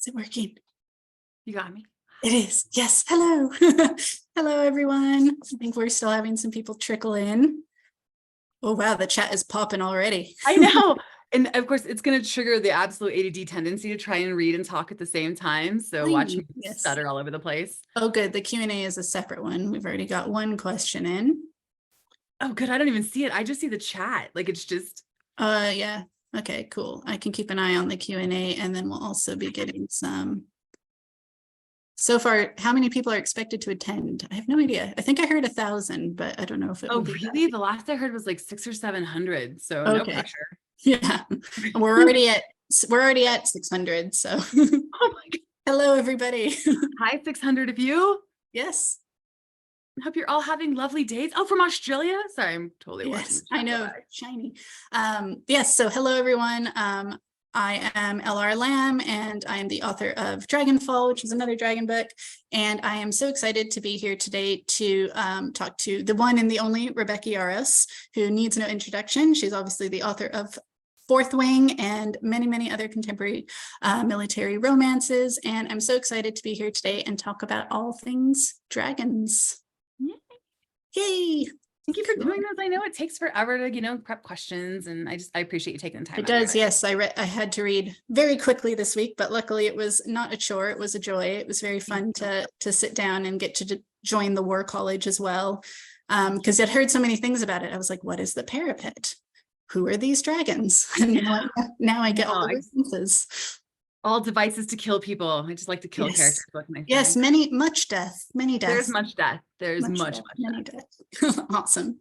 Is it working? You got me. It is. Yes. Hello. Hello, everyone. I think we're still having some people trickle in. Oh, wow. The chat is popping already. I know. And of course, it's going to trigger the absolute ADD tendency to try and read and talk at the same time. So watch me stutter all over the place. Oh, good. The Q&A is a separate one. We've already got one question in. Oh, good. I don't even see it. I just see the chat. Like it's just. Yeah. Okay, cool. I can keep an eye on the Q&A, and then we'll also be getting some. So far, how many people are expected to attend? I have no idea. I think I heard 1,000, but I don't know if it will be. Oh, really? The last I heard was like 600 or 700. So no pressure. Yeah. We're already at 600. So oh my God. Hello, everybody. Hi, 600 of you. Yes. I hope you're all having lovely days. Oh, from Australia? Sorry, I'm totally watching. I know, shiny. Yes, so hello, everyone. I am LR Lamb, and I am the author of Dragonfall, which is another dragon book. And I am so excited to be here today to talk to the one and the only Rebecca Yarros, who needs no introduction. She's obviously the author of Fourth Wing and many, many other contemporary military romances. And I'm so excited to be here today and talk about all things dragons. Yay! Thank you for doing this. I know it takes forever to, prep questions, and I appreciate you taking the time. It does, yes. I had to read very quickly this week, but luckily it was not a chore. It was a joy. It was very fun to sit down and get to join the War College as well, because I'd heard so many things about it. I was like, what is the parapet? Who are these dragons? And now I get all the references. All devices to kill people. I just like to kill characters. Yes, much death, many deaths. There's much death. There's much death. Awesome.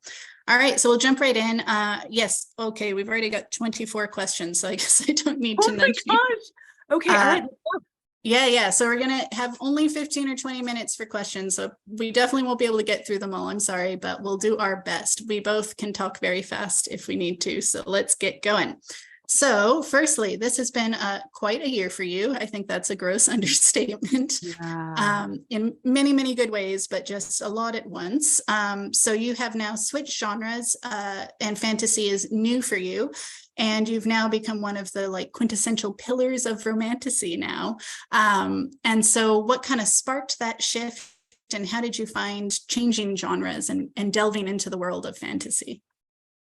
All right, so we'll jump right in. Yes, okay, we've already got 24 questions, so I guess I don't need to know. Oh my gosh. Okay, all right. Yeah. So we're gonna have only 15 or 20 minutes for questions. So we definitely won't be able to get through them all. I'm sorry, but we'll do our best. We both can talk very fast if we need to. So let's get going. So firstly, this has been quite a year for you. I think that's a gross understatement. Yeah. In many, many good ways, but just a lot at once. So you have now switched genres, and fantasy is new for you. And you've now become one of the quintessential pillars of romantasy now. And so what kind of sparked that shift, and how did you find changing genres and delving into the world of fantasy?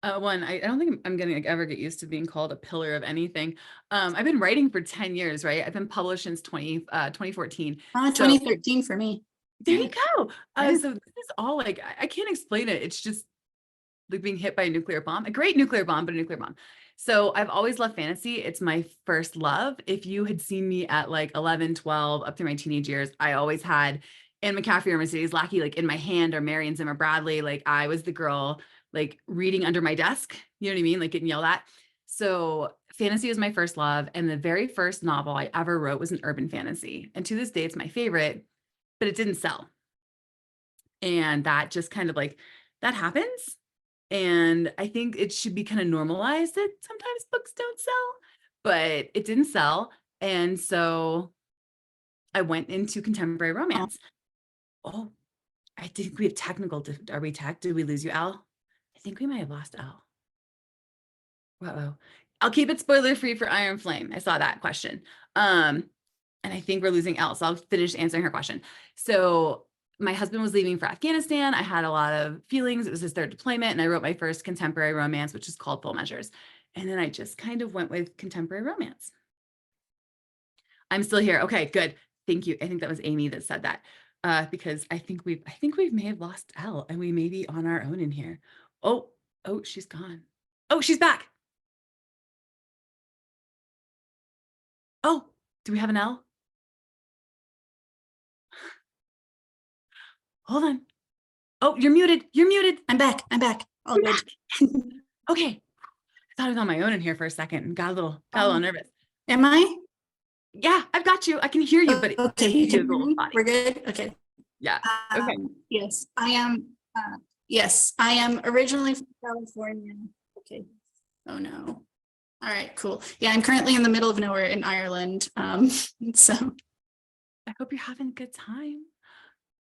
One, I don't think I'm going to ever get used to being called a pillar of anything. I've been writing for 10 years, right? I've been published since 2014. 2013 for me. There you go. So this is all I can't explain it. It's just like being hit by a nuclear bomb, a great nuclear bomb, but a nuclear bomb. So I've always loved fantasy. It's my first love. If you had seen me at 11, 12, up through my teenage years, I always had Anne McCaffrey or Mercedes Lackey in my hand, or Marion Zimmer Bradley. I was the girl reading under my desk, you know what I mean? Getting yelled at. So fantasy was my first love. And the very first novel I ever wrote was an urban fantasy. And to this day, it's my favorite, but it didn't sell. And that just kind of that happens. And I think it should be kind of normalized that sometimes books don't sell, but it didn't sell. And so I went into contemporary romance. Oh, I think we have technical. Are we tech? Did we lose you, Al? I think we might have lost Al. Uh-oh. I'll keep it spoiler free for Iron Flame. I saw that question. And I think we're losing Al, so I'll finish answering her question. So my husband was leaving for Afghanistan. I had a lot of feelings. It was his third deployment, and I wrote my first contemporary romance, which is called Full Measures. And then I just kind of went with contemporary romance. I'm still here. Okay, good. Thank you. I think that was Amy that said that. Because I think we may have lost Elle, and we may be on our own in here. Oh, she's gone. Oh, she's back. Oh, do we have an L? Hold on. Oh, you're muted. You're muted. I'm back. All good. Okay. I thought I was on my own in here for a second and got a little nervous. Am I? Yeah, I've got you. I can hear you, but okay, you can hear me? We're good. Okay. Yeah. Okay. Yes, I am. Yes, I am originally from California. Okay. Oh no. All right, cool. Yeah, I'm currently in the middle of nowhere in Ireland. So I hope you're having a good time.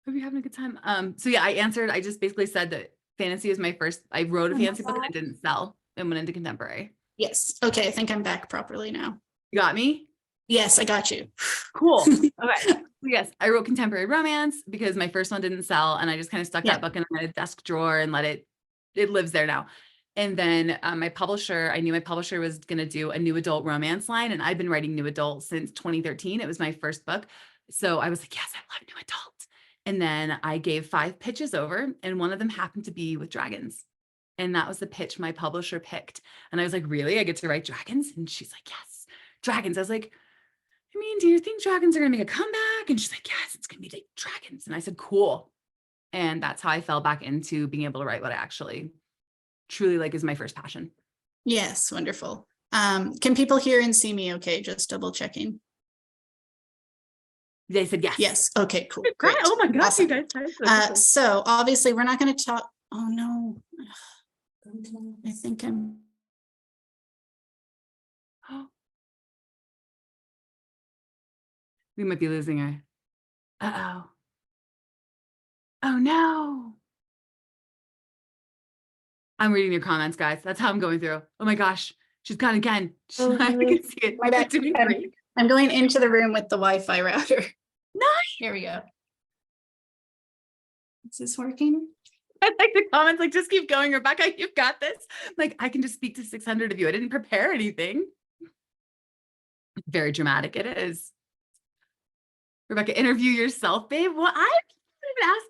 So yeah, I just basically said that fantasy is my first. I wrote a fantasy book and it didn't sell and went into contemporary. Yes. Okay, I think I'm back properly now. You got me? Yes, I got you. Cool. Okay. Yes, I wrote contemporary romance because my first one didn't sell, and I just kind of stuck that book in my desk drawer and let it lives there now. And then my publisher, I knew my publisher was going to do a new adult romance line, and I've been writing new adult since 2013. It was my first book. So I was like, yes, I love new adult. And then I gave 5 pitches over, and one of them happened to be with dragons. And that was the pitch my publisher picked. And I was like, really? I get to write dragons? And she's like, yes, dragons. I was like, I mean, do you think dragons are going to make a comeback? And she's like, yes, it's going to be like dragons. And I said, cool. And that's how I fell back into being able to write what I actually truly like is my first passion. Yes, wonderful. Can people hear and see me okay? Just double checking. They said yes. Yes. Okay, cool. Great. Oh my gosh, Awesome. you guys. So obviously we're not going to talk. Oh no. I think I'm. We might be losing her. Uh-oh. Oh no. I'm reading your comments, guys. That's how I'm going through. Oh my gosh. She's gone again. Oh, I can see it. my bad. I'm going into the room with the Wi-Fi router. Nice. Here we go. Is this working? I like the comments, like, just keep going, Rebecca, you've got this. Like, I can just speak to 600 of you. I didn't prepare anything. Very dramatic, it is. Rebecca, interview yourself, babe. Well, I didn't even ask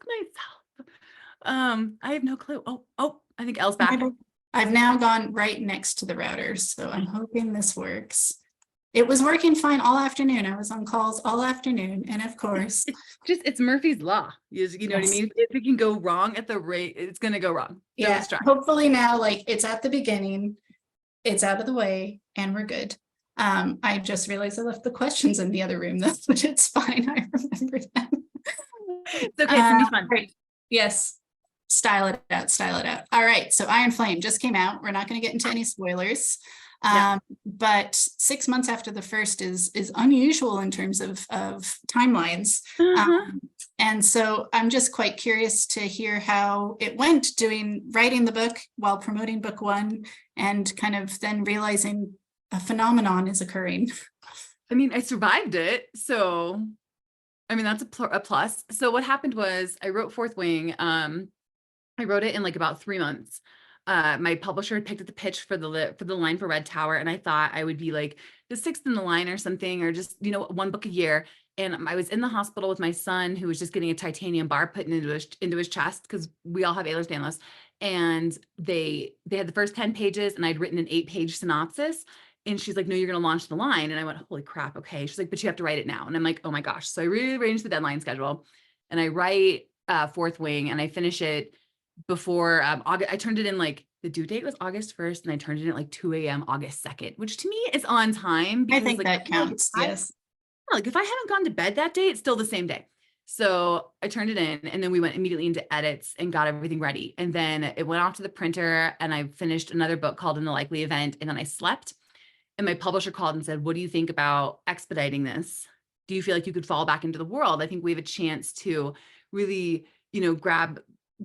myself. I have no clue. Oh, I think Elle's back. I've now gone right next to the router, so I'm hoping this works. It was working fine all afternoon. I was on calls all afternoon, and of course, it's Murphy's Law. You know what I mean? If it can go wrong at the rate, it's going to go wrong. Yeah. Hopefully now, like, it's at the beginning, it's out of the way, and we're good. I just realized I left the questions in the other room, though, but it's fine. I remember them. It's okay. It's gonna be fun. Right. Yes. Style it out. Style it out. All right. So Iron Flame just came out. We're not going to get into any spoilers. But 6 months after the first is unusual in terms of timelines. And so I'm just quite curious to hear how it went writing the book while promoting book 1 and kind of then realizing a phenomenon is occurring. I mean, I survived it. So, I mean, that's a plus. So what happened was I wrote Fourth Wing. I wrote it in like about 3 months. My publisher had picked up the pitch for the line for Red Tower, and I thought I would be like the 6th in the line or something, or just, 1 book a year. And I was in the hospital with my son, who was just getting a titanium bar put into his chest, because we all have Ehlers-Danlos. And they had the first 10 pages, and I'd written an 8-page synopsis. And she's like, no, you're going to launch the line. And I went, holy crap. Okay. She's like, but you have to write it now. And I'm like, oh my gosh. So I rearranged the deadline schedule, and I write Fourth Wing, and I finish it before August. I turned it in, like, the due date was August 1st, and I turned it in at like 2 a.m. August 2nd, which to me is on time. I think like, that counts. Yes. Like, if I haven't gone to bed that day, it's still the same day. So I turned it in, and then we went immediately into edits and got everything ready. And then it went off to the printer, and I finished another book called In the Likely Event. And then I slept, and my publisher called and said, what do you think about expediting this? Do you feel like you could fall back into the world? I think we have a chance to really,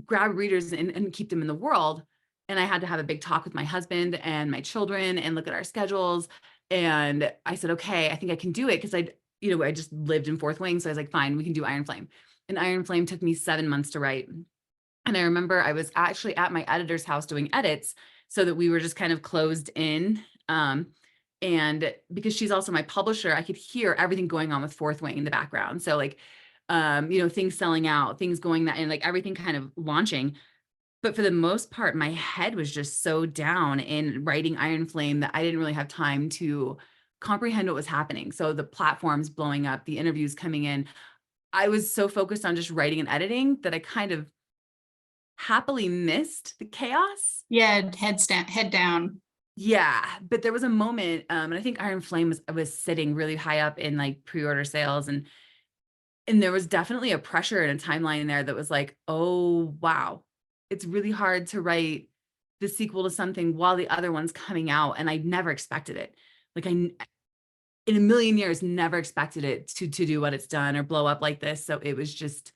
grab readers and keep them in the world. And I had to have a big talk with my husband and my children and look at our schedules. And I said, okay, I think I can do it. Cause I just lived in Fourth Wing. So I was like, fine, we can do Iron Flame. And Iron Flame took me 7 months to write. And I remember I was actually at my editor's house doing edits, so that we were just kind of closed in. And because she's also my publisher, I could hear everything going on with Fourth Wing in the background. So like, things selling out, things going that, and like everything kind of launching. But for the most part, my head was just so down in writing Iron Flame that I didn't really have time to comprehend what was happening. So the platforms blowing up, the interviews coming in, I was so focused on just writing and editing that I kind of happily missed the chaos. Yeah, head down. Yeah, but there was a moment, and I think Iron Flame was sitting really high up in like pre-order sales, and there was definitely a pressure and a timeline there that was like, oh wow, it's really hard to write the sequel to something while the other one's coming out, and I never expected it. Like, in a million years never expected it to do what it's done or blow up like this. So it was just,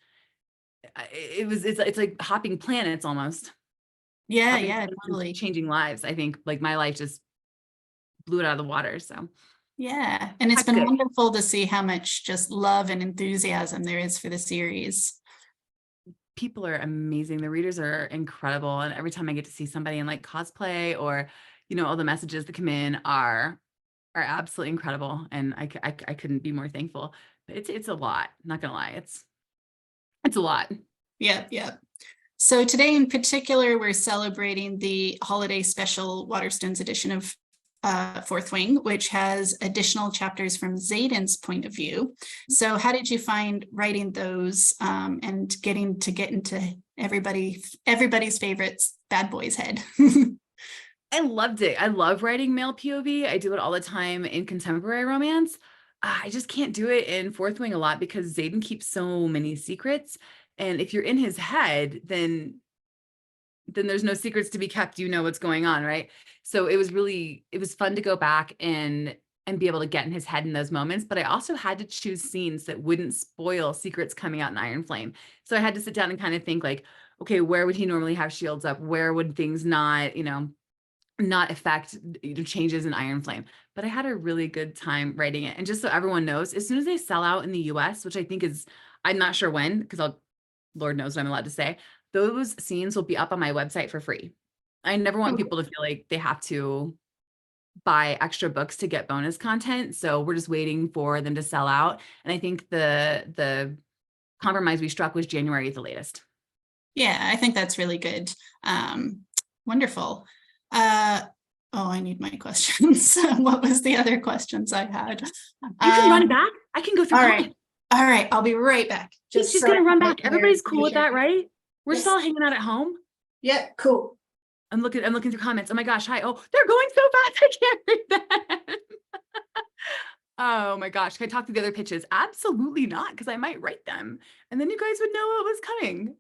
it's like hopping planets almost. Yeah, totally. Changing lives. I think like my life just blew it out of the water. So Yeah. And it's been Hectic. wonderful to see how much just love and enthusiasm there is for the series. People are amazing. The readers are incredible. And every time I get to see somebody in like cosplay or, all the messages that come in are absolutely incredible. And I couldn't be more thankful. But it's a lot, not gonna lie. It's a lot. Yep, yep. So today in particular, we're celebrating the holiday special Waterstones edition of Fourth Wing, which has additional chapters from Xaden's point of view. So how did you find writing those and getting to get into everybody's favorites, Bad Boy's head? I loved it. I love writing male POV. I do it all the time in contemporary romance. I just can't do it in Fourth Wing a lot because Xaden keeps so many secrets. And if you're in his head, then there's no secrets to be kept. You know what's going on, right? So it was fun to go back and be able to get in his head in those moments. But I also had to choose scenes that wouldn't spoil secrets coming out in Iron Flame. So I had to sit down and kind of think like, okay, where would he normally have shields up? Where would things not affect changes in Iron Flame? But I had a really good time writing it. And just so everyone knows, as soon as they sell out in the US, which I think is, I'm not sure when, because Lord knows what I'm allowed to say, those scenes will be up on my website for free. I never want people to feel like they have to buy extra books to get bonus content. So we're just waiting for them to sell out. And I think the compromise we struck was January at the latest. Yeah, I think that's really good. Wonderful. I need my questions. What was the other questions I had? You can run back. I can go through. All right. I'll be right back. She's gonna run back. Everybody's cool with that, right? We're just all hanging out at home. Yeah, cool. I'm looking through comments. Oh my gosh, hi. Oh, they're going so fast. I can't read them. Oh my gosh. Can I talk through the other pitches? Absolutely not, because I might write them. And then you guys would know what was coming.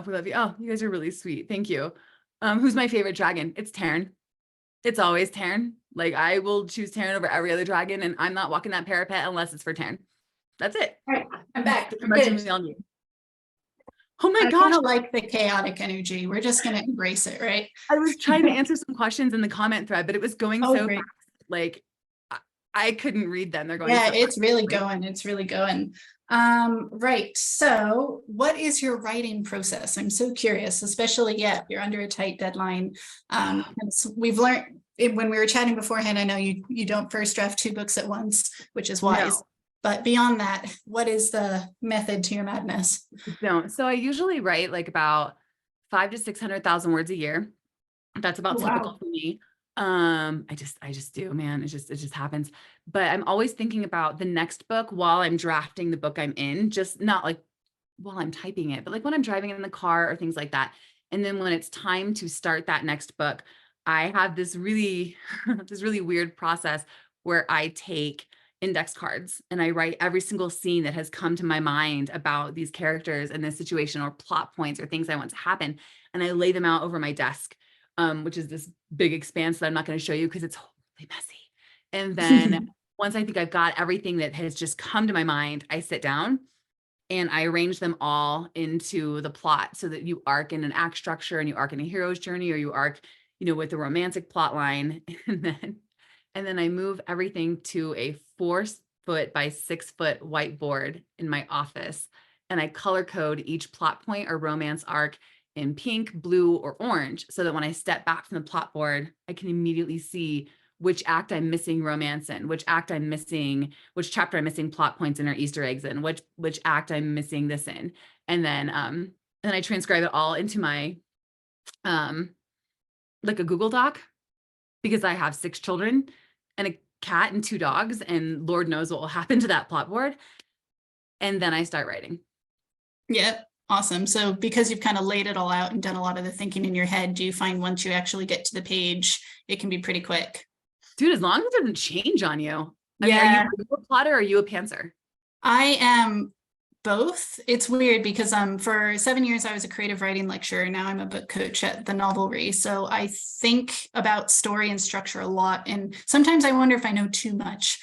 We love you. Oh, you guys are really sweet. Thank you. Who's my favorite dragon? It's Taryn. It's always Taryn. Like I will choose Taryn over every other dragon, and I'm not walking that parapet unless it's for Taryn. That's it. All right, I'm back. Oh my gosh. I kind of like the chaotic energy. We're just going to embrace it, right? I was trying to answer some questions in the comment thread, but it was going so fast. Like I couldn't read them. They're going. Yeah, it's really going. It's really going. Right. So what is your writing process? I'm so curious, especially, if you're under a tight deadline. And we've learned when we were chatting beforehand, I know you don't first draft 2 books at once, which is wise. No. But beyond that, what is the method to your madness? So I usually write like about 500,000 to 600,000 words a year. That's about typical for me. I just do, man. It just happens. But I'm always thinking about the next book while I'm drafting the book I'm in, just not like while I'm typing it, but like when I'm driving in the car or things like that. And then when it's time to start that next book, I have this really, this really weird process where I take index cards and I write every single scene that has come to my mind about these characters and this situation or plot points or things I want to happen. And I lay them out over my desk, which is this big expanse that I'm not going to show you because it's really messy. And then once I think I've got everything that has just come to my mind, I sit down and I arrange them all into the plot so that you arc in an act structure and you arc in a hero's journey, or you arc, with the romantic plot line. And then I move everything to a 4-foot by 6-foot whiteboard in my office. And I color code each plot point or romance arc in pink, blue, or orange, so that when I step back from the plot board, I can immediately see which act I'm missing romance in, which act I'm missing, which chapter I'm missing plot points in or Easter eggs in, which act I'm missing this in. And then I transcribe it all into my like a Google Doc, because I have 6 children and a cat and 2 dogs, and Lord knows what will happen to that plot board. And then I start writing. Yeah. Awesome. So because you've kind of laid it all out and done a lot of the thinking in your head, do you find once you actually get to the page, it can be pretty quick? Dude, as long as it doesn't change on you. I mean, are you a plotter or are you a pantser? I am both. It's weird because for 7 years I was a creative writing lecturer. Now I'm a book coach at the Novelry. So I think about story and structure a lot. And sometimes I wonder if I know too much,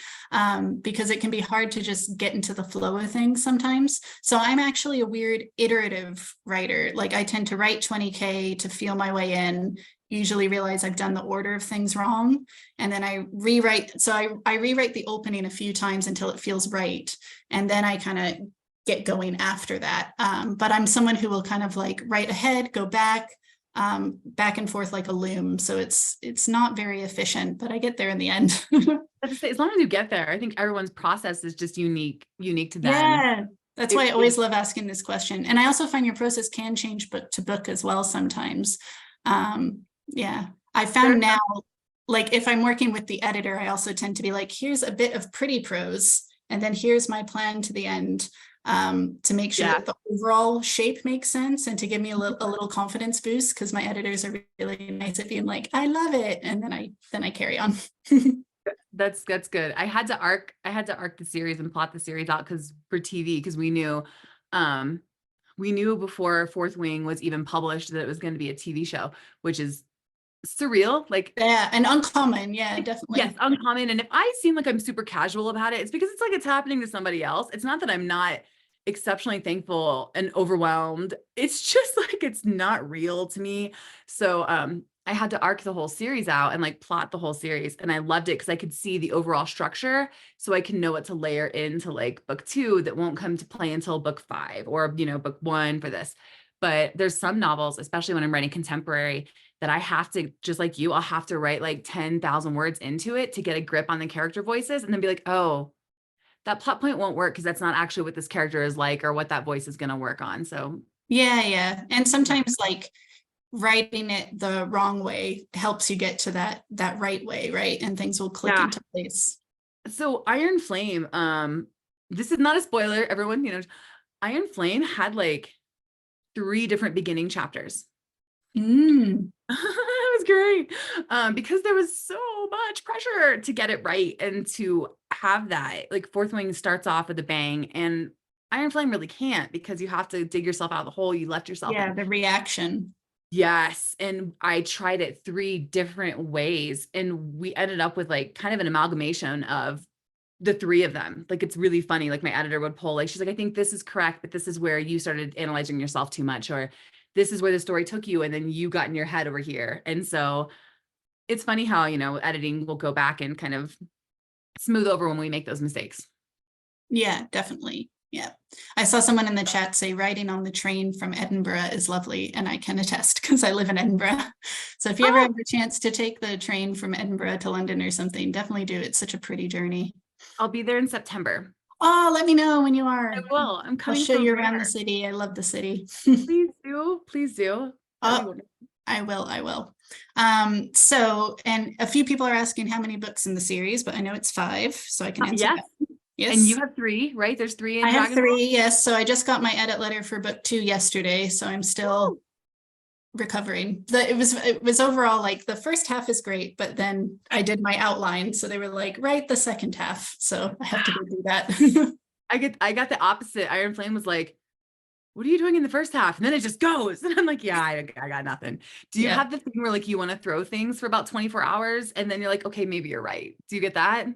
because it can be hard to just get into the flow of things sometimes. So I'm actually a weird iterative writer. Like I tend to write 20K to feel my way in, usually realize I've done the order of things wrong. And then I rewrite. So I rewrite the opening a few times until it feels right. And then I kind of get going after that. But I'm someone who will kind of like write ahead, go back and forth like a loom. So it's not very efficient, but I get there in the end. As long as you get there, I think everyone's process is just unique to them. Yeah. That's why I always love asking this question. And I also find your process can change book to book as well sometimes. Yeah, I found now, like if I'm working with the editor, I also tend to be like, here's a bit of pretty prose, and then here's my plan to the end, to make sure that the overall shape makes sense and to give me a little confidence boost, because my editors are really nice at being like, I love it. And then I carry on. That's good. I had to arc the series and plot the series out for TV, because we knew before Fourth Wing was even published that it was going to be a TV show, which is surreal. Like, yeah, and uncommon. Yeah, definitely. Yes, uncommon. And if I seem like I'm super casual about it, it's because it's like it's happening to somebody else. It's not that I'm not exceptionally thankful and overwhelmed. It's just like it's not real to me. So I had to arc the whole series out and like plot the whole series. And I loved it because I could see the overall structure. So I can know what to layer into like book 2 that won't come to play until book 5, or, book 1 for this. But there's some novels, especially when I'm writing contemporary, that I have to, just like you, I'll have to write like 10,000 words into it to get a grip on the character voices, and then be like, oh, that plot point won't work because that's not actually what this character is like or what that voice is going to work on. So yeah. And sometimes like writing it the wrong way helps you get to that right way, right? And things will click into place. So Iron Flame, this is not a spoiler, everyone, Iron Flame had like 3 different beginning chapters. It was great, because there was so much pressure to get it right and to have that. Like Fourth Wing starts off with a bang, and Iron Flame really can't, because you have to dig yourself out of the hole you left yourself in. The reaction. Yes. And I tried it 3 different ways, and we ended up with like kind of an amalgamation of the 3 of them. Like, it's really funny. Like, my editor would pull, like, she's like, I think this is correct, but this is where you started analyzing yourself too much, or this is where the story took you, and then you got in your head over here. And so it's funny how, editing will go back and kind of smooth over when we make those mistakes. Yeah, definitely. Yeah. I saw someone in the chat say riding on the train from Edinburgh is lovely, and I can attest because I live in Edinburgh. So if you ever have a chance to take the train from Edinburgh to London or something, definitely do. It's such a pretty journey. I'll be there in September. Oh, let me know when you are. I will. I'm coming. I'll show you around the city. I love the city. Please do. Please do. Oh, I will. So, and a few people are asking how many books in the series, but I know it's 5, so I can answer that. Yes. And you have 3, right? There's 3 in I have 3, yes. So I just got my edit letter for book 2 yesterday, so I'm still recovering. It was overall like the first half is great, but then I did my outline, so they were like, write the second half. So I have to go do that. I got the opposite. Iron Flame was like, what are you doing in the first half? And then it just goes. And I'm like, yeah, I got nothing. Do you have the thing where like you want to throw things for about 24 hours and then you're like, okay, maybe you're right? Do you get that?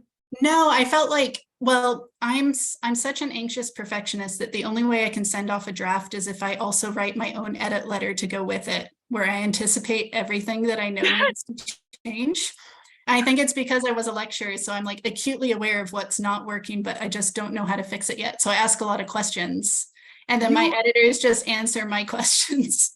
No, I felt like, well, I'm such an anxious perfectionist that the only way I can send off a draft is if I also write my own edit letter to go with it, where I anticipate everything that I know needs to change. I think it's because I was a lecturer, so I'm like acutely aware of what's not working, but I just don't know how to fix it yet. So I ask a lot of questions, and then my editors just answer my questions.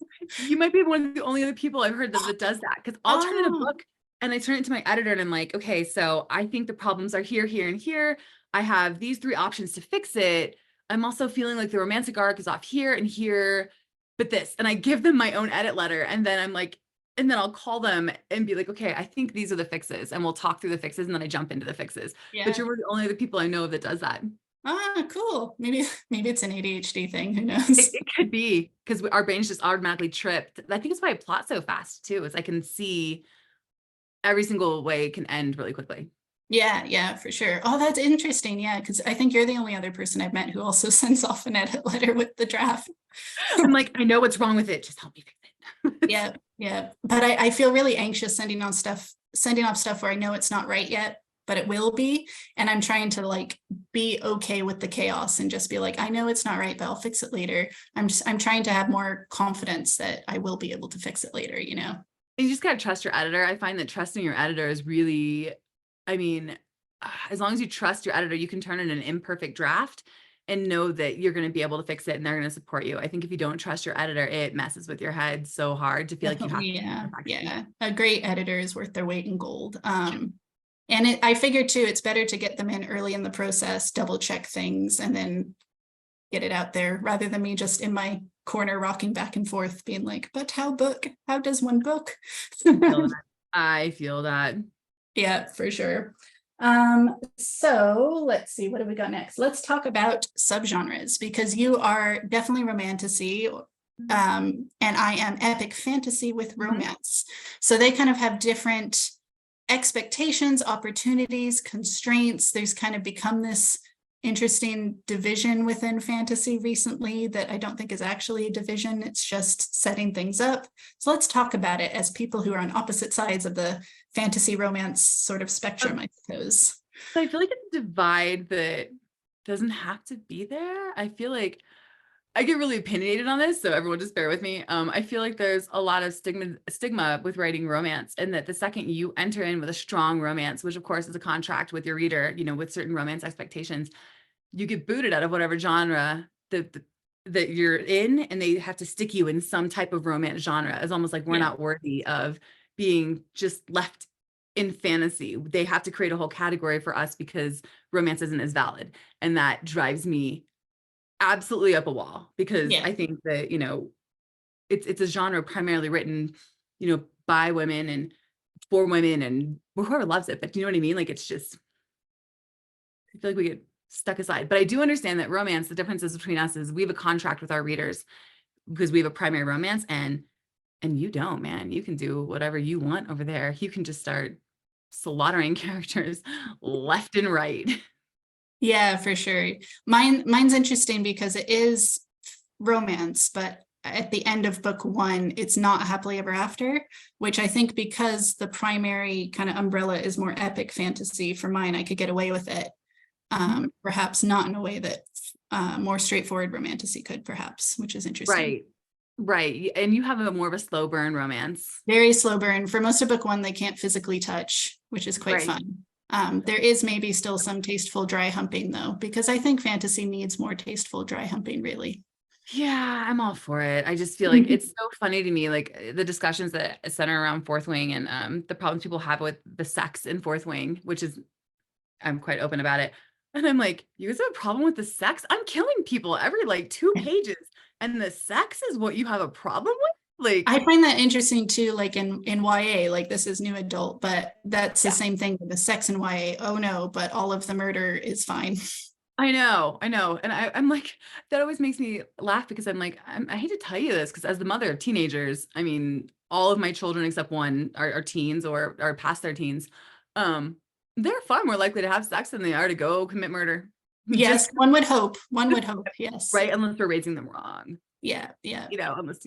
You might be one of the only other people I've heard that does that, because I'll turn in a book and I turn it to my editor and I'm like, okay, so I think the problems are here, here, and here. I have these 3 options to fix it. I'm also feeling like the romantic arc is off here and here, but this, and I give them my own edit letter. And then I'm like, and then I'll call them and be like, okay, I think these are the fixes, and we'll talk through the fixes. And then I jump into the fixes. But you're the only other people I know that does that. Ah, cool. Maybe it's an ADHD thing. Who knows? It could be, because our brains just automatically tripped. I think it's why I plot so fast too, is I can see every single way it can end really quickly. Yeah, for sure. Oh, that's interesting. Yeah, because I think you're the only other person I've met who also sends off an edit letter with the draft. I'm like, I know what's wrong with it. Just help me fix it. Yeah. But I feel really anxious sending off stuff where I know it's not right yet, but it will be. And I'm trying to like be okay with the chaos and just be like, I know it's not right, but I'll fix it later. I'm trying to have more confidence that I will be able to fix it later, you just gotta trust your editor. I find that trusting your editor is really, I mean, as long as you trust your editor, you can turn in an imperfect draft and know that you're going to be able to fix it and they're going to support you. I think if you don't trust your editor, it messes with your head so hard to feel like you have to be Yeah, perfection. yeah. A great editor is worth their weight in gold. And I figure too, it's better to get them in early in the process, double check things, and then get it out there rather than me just in my corner rocking back and forth being like, but how book? How does one book? I feel that. Yeah, for sure. So let's see, what do we got next? Let's talk about subgenres because you are definitely romantasy, and I am epic fantasy with romance. So they kind of have different expectations, opportunities, constraints. There's kind of become this interesting division within fantasy recently that I don't think is actually a division. It's just setting things up. So let's talk about it as people who are on opposite sides of the fantasy romance sort of spectrum, I suppose. So I feel like it's a divide that doesn't have to be there. I feel like I get really opinionated on this, so everyone just bear with me. I feel like there's a lot of stigma with writing romance, and that the second you enter in with a strong romance, which of course is a contract with your reader, with certain romance expectations, you get booted out of whatever genre that you're in, and they have to stick you in some type of romance genre. It's almost like we're not worthy of being just left in fantasy. They have to create a whole category for us because romance isn't as valid, and that drives me absolutely up a wall because I think that, it's a genre primarily written, by women and for women and whoever loves it. But you know what I mean? Like, it's just, I feel like we get stuck aside. But I do understand that romance, the differences between us is we have a contract with our readers because we have a primary romance, and you don't, man. You can do whatever you want over there. You can just start slaughtering characters left and right. Yeah, for sure. Mine's interesting because it is romance, but at the end of book one, it's not happily ever after, which I think because the primary kind of umbrella is more epic fantasy for mine, I could get away with it. Perhaps not in a way that more straightforward romantasy could, perhaps, which is interesting. Right. And you have a more of a slow burn romance. Very slow burn. For most of book one, they can't physically touch, which is quite fun. There is maybe still some tasteful dry humping though, because I think fantasy needs more tasteful dry humping, really. Yeah, I'm all for it. I just feel like it's so funny to me, like the discussions that center around Fourth Wing and the problems people have with the sex in Fourth Wing, which is, I'm quite open about it. And I'm like, you guys have a problem with the sex? I'm killing people every like 2 pages, and the sex is what you have a problem with? Like, I find that interesting too, like in YA, like this is new adult, but that's the same thing with the sex in YA. Oh no, but all of the murder is fine. I know. And I'm like, that always makes me laugh because I'm like, I hate to tell you this because as the mother of teenagers, I mean, all of my children except one are teens or are past their teens. They're far more likely to have sex than they are to go commit murder. Yes, one would hope. One would hope. Yes. Right. Unless we're raising them wrong. Yeah. Unless,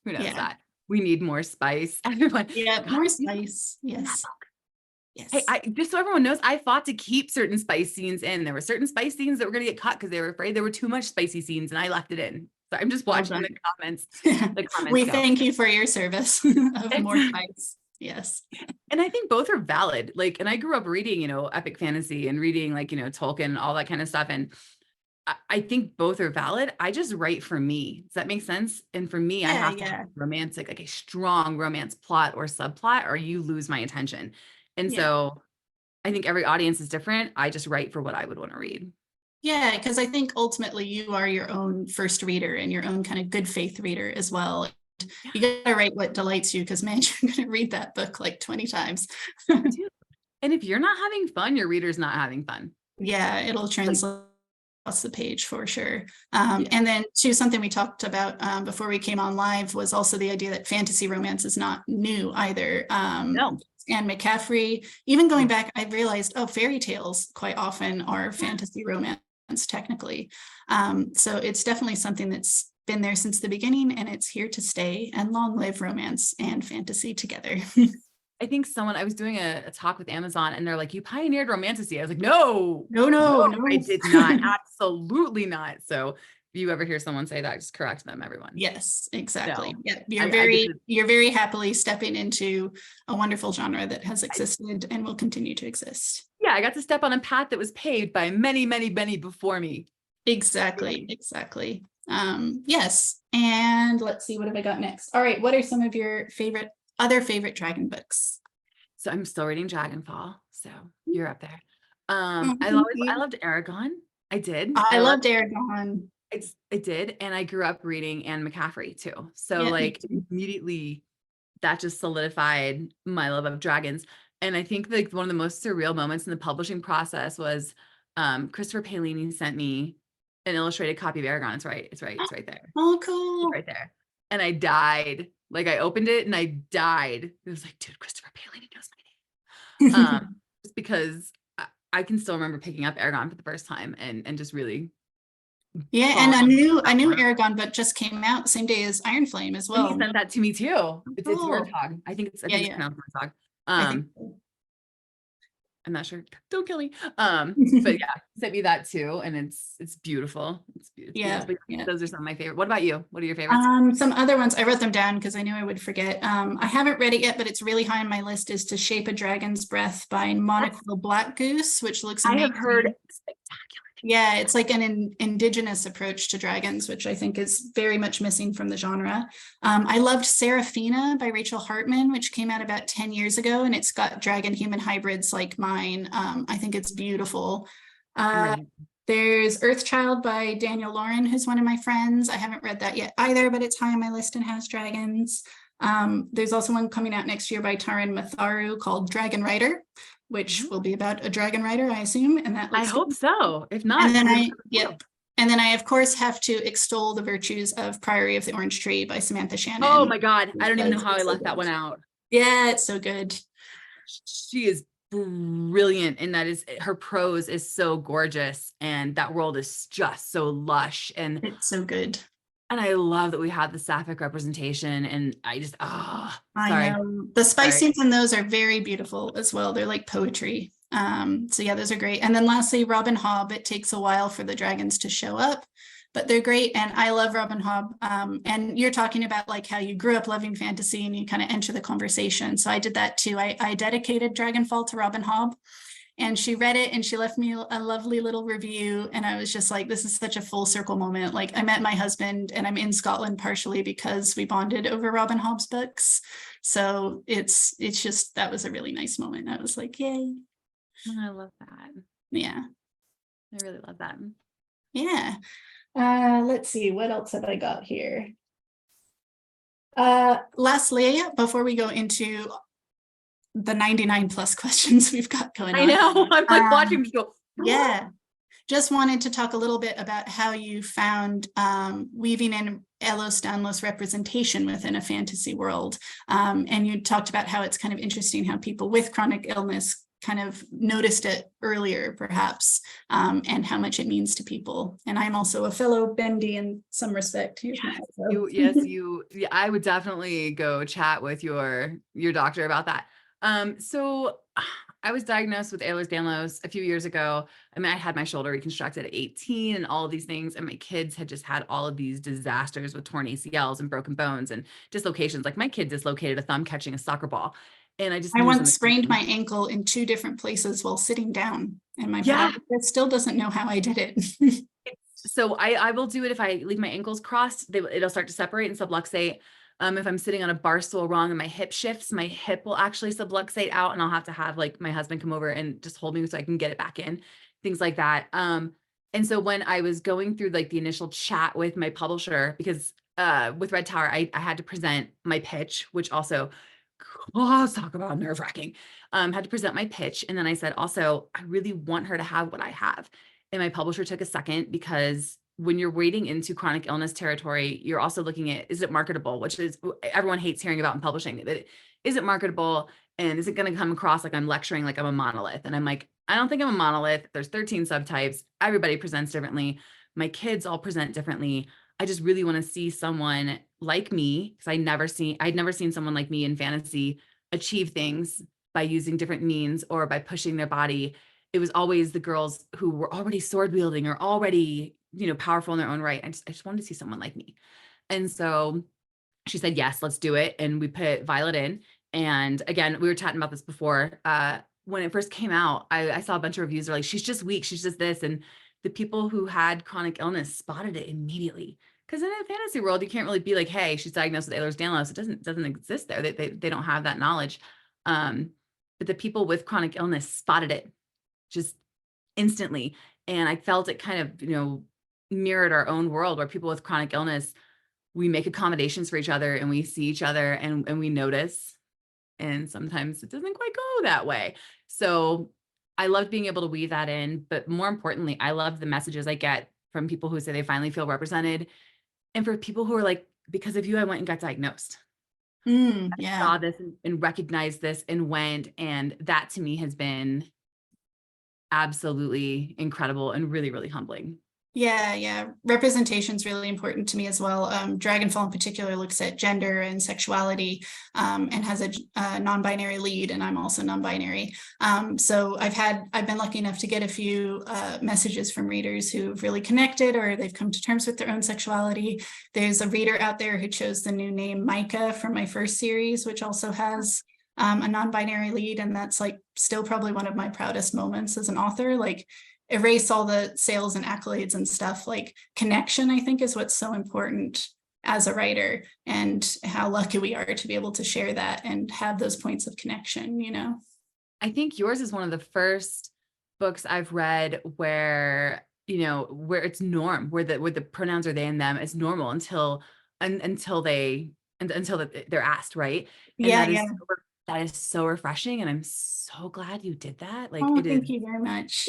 who knows that. We need more spice. Everyone. Yeah, more spice. Yes. Yes. Hey, just so everyone knows, I fought to keep certain spice scenes in. There were certain spice scenes that were going to get cut because they were afraid there were too much spicy scenes, and I left it in. So I'm just watching the comments. We thank you for your service of more spice. Yes. And I think both are valid. Like, and I grew up reading, epic fantasy and reading like, Tolkien, all that kind of stuff. And I think both are valid. I just write for me. Does that make sense? And for me, I have to have romantic, like a strong romance plot or subplot, or you lose my attention. And so I think every audience is different. I just write for what I would want to read. Yeah, because I think ultimately you are your own first reader and your own kind of good faith reader as well. You got to write what delights you because, man, you're going to read that book like 20 times. And if you're not having fun, your reader's not having fun. Yeah, it'll translate across the page for sure. And then too, something we talked about before we came on live was also the idea that fantasy romance is not new either. No. Anne McCaffrey, even going back, I realized, fairy tales quite often are fantasy romance technically. So it's definitely something that's been there since the beginning, and it's here to stay, and long live romance and fantasy together. I think I was doing a talk with Amazon, and they're like, you pioneered romantasy. I was like, no, no, I did not. Absolutely not. So you ever hear someone say that, just correct them, everyone. Yes, exactly. So Yeah, I you're very happily stepping into a wonderful genre that has existed and will continue to exist. yeah, I got to step on a path that was paved by many, many, many before me. Exactly, exactly. Yes. And let's see, what have I got next? All right, what are some of your other favorite dragon books? So I'm still reading Dragonfall. So you're up there. Oh, thank I you. loved Aragon. I did. I loved Aragon. I did. And I grew up reading Anne McCaffrey too. So Yeah, me like too. immediately that just solidified my love of dragons. And I think like one of the most surreal moments in the publishing process was Christopher Paolini sent me an illustrated copy of Aragon. It's right there. Oh, It's cool. right there. And I died. Like I opened it and I died. It was like, dude, Christopher Paolini knows my name. Just because I can still remember picking up Aragon for the first time and just really Yeah, and falling in love with a that new world. Aragon book just came out the same day as Iron Flame as And he well. sent that to me too. It's Cool. Warthog. I Yeah, think it's yeah, pronounced Warthog. I think Um, so. I'm not sure. Don't kill me. But yeah, he sent me that too, and it's beautiful. It's Yeah, beautiful. But yeah. those are some of my favorite. What about you? What are your favorites? Some other ones, I wrote them down because I knew I would forget. I haven't read it yet, but it's really high on my list, is To Shape a Dragon's Breath by That's, Monocle Black Goose, which looks I have heard amazing. spectacular. Yeah, it's like an indigenous approach to dragons, which I think is very much missing from the genre. I loved Seraphina by Rachel Hartman, which came out about 10 years ago, and it's got dragon human hybrids like mine. I think it's beautiful. I'm Uh, ready. there's Earthchild by Daniel Lauren, who's one of my friends. I haven't read that yet either, but it's high on my list and has dragons. There's also one coming out next year by Taran Matharu called Dragon Rider, which will be about a dragon rider, I assume, and that I looks hope good. so. If not, And then it's gonna be cool. and then I of course have to extol the virtues of Priory of the Orange Tree by Samantha Oh Shannon. my God. I don't even know Because how I it's so left that good. one out. Yeah, it's so good. She is brilliant, and that is her prose is so gorgeous, and that world is just so lush, It's so good. and I love that we have the sapphic representation, and I just I sorry know the spice sorry scenes in those are very beautiful as well. They're like poetry. So yeah, those are great. And then lastly, Robin Hobb. It takes a while for the dragons to show up, but they're great. And I love Robin Hobb. And you're talking about like how you grew up loving fantasy and you kind of enter the conversation. So I did that too. I dedicated Dragonfall to Robin Hobb, and she read it and she left me a lovely little review, and I was just like, this is such a full circle moment. Like, I met my husband and I'm in Scotland partially because we bonded over Robin Hobb's books, so it's just, that was a really nice moment. I was like, yay. I love that. Yeah, I really love that. yeah. Let's see, what else have I got here? Lastly, before we go into the 99 plus questions we've got going I on, know. I'm like watching um, people. yeah, just wanted to talk a little bit about how you found weaving in Ehlers-Danlos representation within a fantasy world. And you talked about how it's kind of interesting how people with chronic illness kind of noticed it earlier, perhaps, and how much it means to people. And I'm also a fellow Bendy in some respect. Here's my elbow. Yeah, I would definitely go chat with your doctor about that. So I was diagnosed with Ehlers-Danlos a few years ago. I mean, I had my shoulder reconstructed at 18 and all of these things, and my kids had just had all of these disasters with torn ACLs and broken bones and dislocations. Like my kid dislocated a thumb catching a soccer ball, and I just I knew once something. sprained my ankle in 2 different places while sitting down, and my Yeah. body still doesn't know how I did it. So I will do it if I leave my ankles crossed. It'll start to separate and subluxate. If I'm sitting on a bar stool wrong and my hip shifts, my hip will actually subluxate out, and I'll have to have like my husband come over and just hold me so I can get it back in, things like that. And so when I was going through like the initial chat with my publisher, because with Red Tower, I had to present my pitch, which also, let's talk about nerve-wracking. Had to present my pitch, and then I said, also, I really want her to have what I have. And my publisher took a second, because when you're wading into chronic illness territory, you're also looking at, is it marketable, which is everyone hates hearing about in publishing, but is it marketable? And is it going to come across like I'm lecturing, like I'm a monolith? And I'm like, I don't think I'm a monolith. There's 13 subtypes. Everybody presents differently. My kids all present differently. I just really want to see someone like me, because I'd never seen someone like me in fantasy achieve things by using different means or by pushing their body. It was always the girls who were already sword wielding or already powerful in their own right. I just wanted to see someone like me. And so she said, yes, let's do it. And we put Violet in. And again, we were chatting about this before. When it first came out, I saw a bunch of reviews that are like, she's just weak. She's just this. And the people who had chronic illness spotted it immediately. Because in a fantasy world, you can't really be like, hey, she's diagnosed with Ehlers-Danlos. It doesn't exist there. They don't have that knowledge. But the people with chronic illness spotted it just instantly. And I felt it kind of, mirrored our own world, where people with chronic illness, we make accommodations for each other and we see each other and we notice. And sometimes it doesn't quite go that way. So I loved being able to weave that in, but more importantly, I love the messages I get from people who say they finally feel represented. And for people who are like, because of you, I went and got diagnosed. I saw this and recognized this and went. And that to me has been absolutely incredible and really, really humbling. Yeah. Representation is really important to me as well. Dragonfall in particular looks at gender and sexuality, and has a non-binary lead, and I'm also non-binary. So I've been lucky enough to get a few messages from readers who've really connected, or they've come to terms with their own sexuality. There's a reader out there who chose the new name Micah from my first series, which also has a non-binary lead, and that's like still probably one of my proudest moments as an author. Like, erase all the sales and accolades and stuff, like connection, I think, is what's so important as a writer, and how lucky we are to be able to share that and have those points of connection, I think yours is one of the first books I've read where, where it's norm, where the pronouns are they and them. It's normal until they're asked, right? And that is so refreshing. And I'm so glad you did that. Like, thank you very much.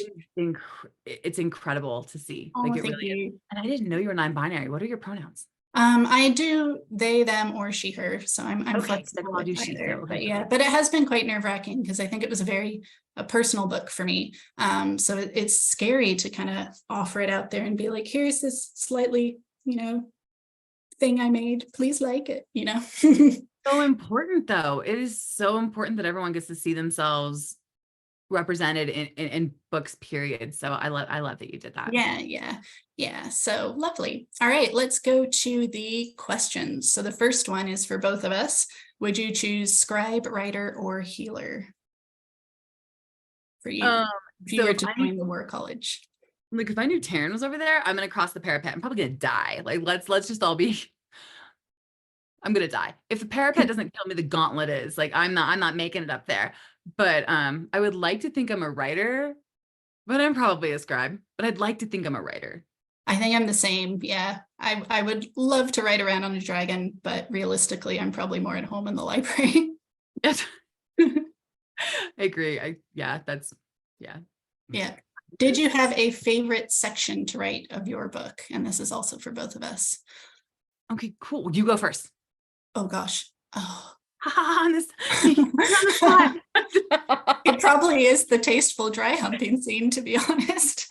It's incredible to see. Oh, like, it thank really you. is. And I didn't know you were non-binary. What are your pronouns? I do they, them, or she, her. So I'm Okay, flexible I'll do with she, either. so, But okay. yeah, but it has been quite nerve-wracking because I think it was a personal book for me. So it's scary to kind of offer it out there and be like, here's this slightly, thing I made. Please like it, So important though. It is so important that everyone gets to see themselves represented in books, period. So I love that you did that. Yeah. So lovely. All right, let's go to the questions. So the first one is for both of us. Would you choose scribe, writer, or healer for you if you were to join the war college? Like, if I knew Taryn was over there, I'm gonna cross the parapet. I'm probably gonna die. Like, let's just all be. I'm gonna die. If the parapet doesn't kill me, the gauntlet is. Like, I'm not making it up there. But I would like to think I'm a writer, but I'm probably a scribe. But I'd like to think I'm a writer. I think I'm the same. Yeah, I would love to ride around on a dragon, but realistically, I'm probably more at home in the library. Yes. I agree. Yeah. Did you have a favorite section to write of your book? And this is also for both of us. Okay, cool. You go first. Oh gosh. Oh. It probably is the tasteful dry humping scene, to be honest.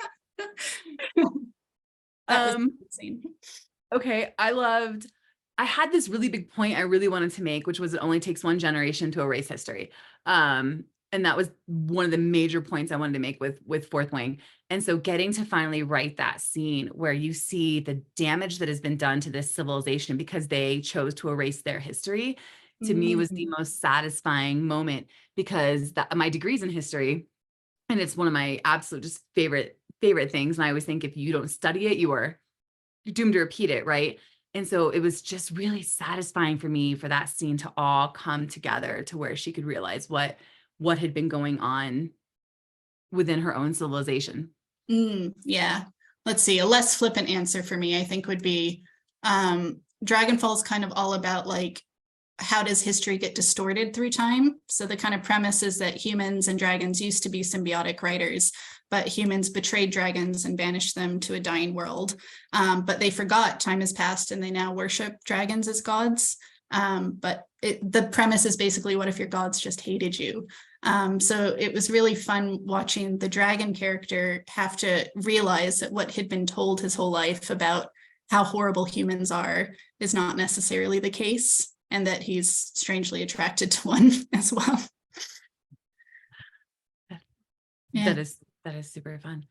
Okay, I had this really big point I really wanted to make, which was it only takes one generation to erase history. And that was one of the major points I wanted to make with Fourth Wing. And so getting to finally write that scene where you see the damage that has been done to this civilization because they chose to erase their history, to me was the most satisfying moment, because my degree's in history and it's one of my absolute just favorite things. And I always think if you don't study it, you're doomed to repeat it, right? And so it was just really satisfying for me for that scene to all come together to where she could realize what had been going on within her own civilization. Yeah. Let's see. A less flippant answer for me, I think, would be Dragonfall is kind of all about like, how does history get distorted through time? So the kind of premise is that humans and dragons used to be symbiotic writers, but humans betrayed dragons and banished them to a dying world. But they forgot time has passed and they now worship dragons as gods. But the premise is basically, what if your gods just hated you? So it was really fun watching the dragon character have to realize that what had been told his whole life about how horrible humans are is not necessarily the case, and that he's strangely attracted to one as well. Yeah. That is super fun.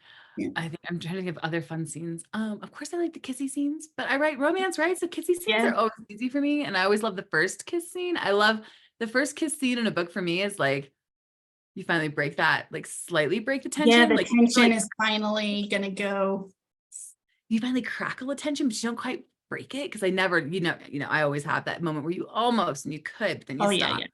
I think I'm trying to think of other fun scenes. Of course I like the kissy scenes, but I write romance, right? So kissy scenes are always easy for me. And I always love the first kiss scene. I love the first kiss scene in a book for me is like, you finally break that, like slightly break the Yeah, tension. the Like, tension is finally gonna go. you finally crackle a tension, but you don't quite break it. Cause I never, I always have that moment where you almost, and you could, but then you Oh stop. yeah.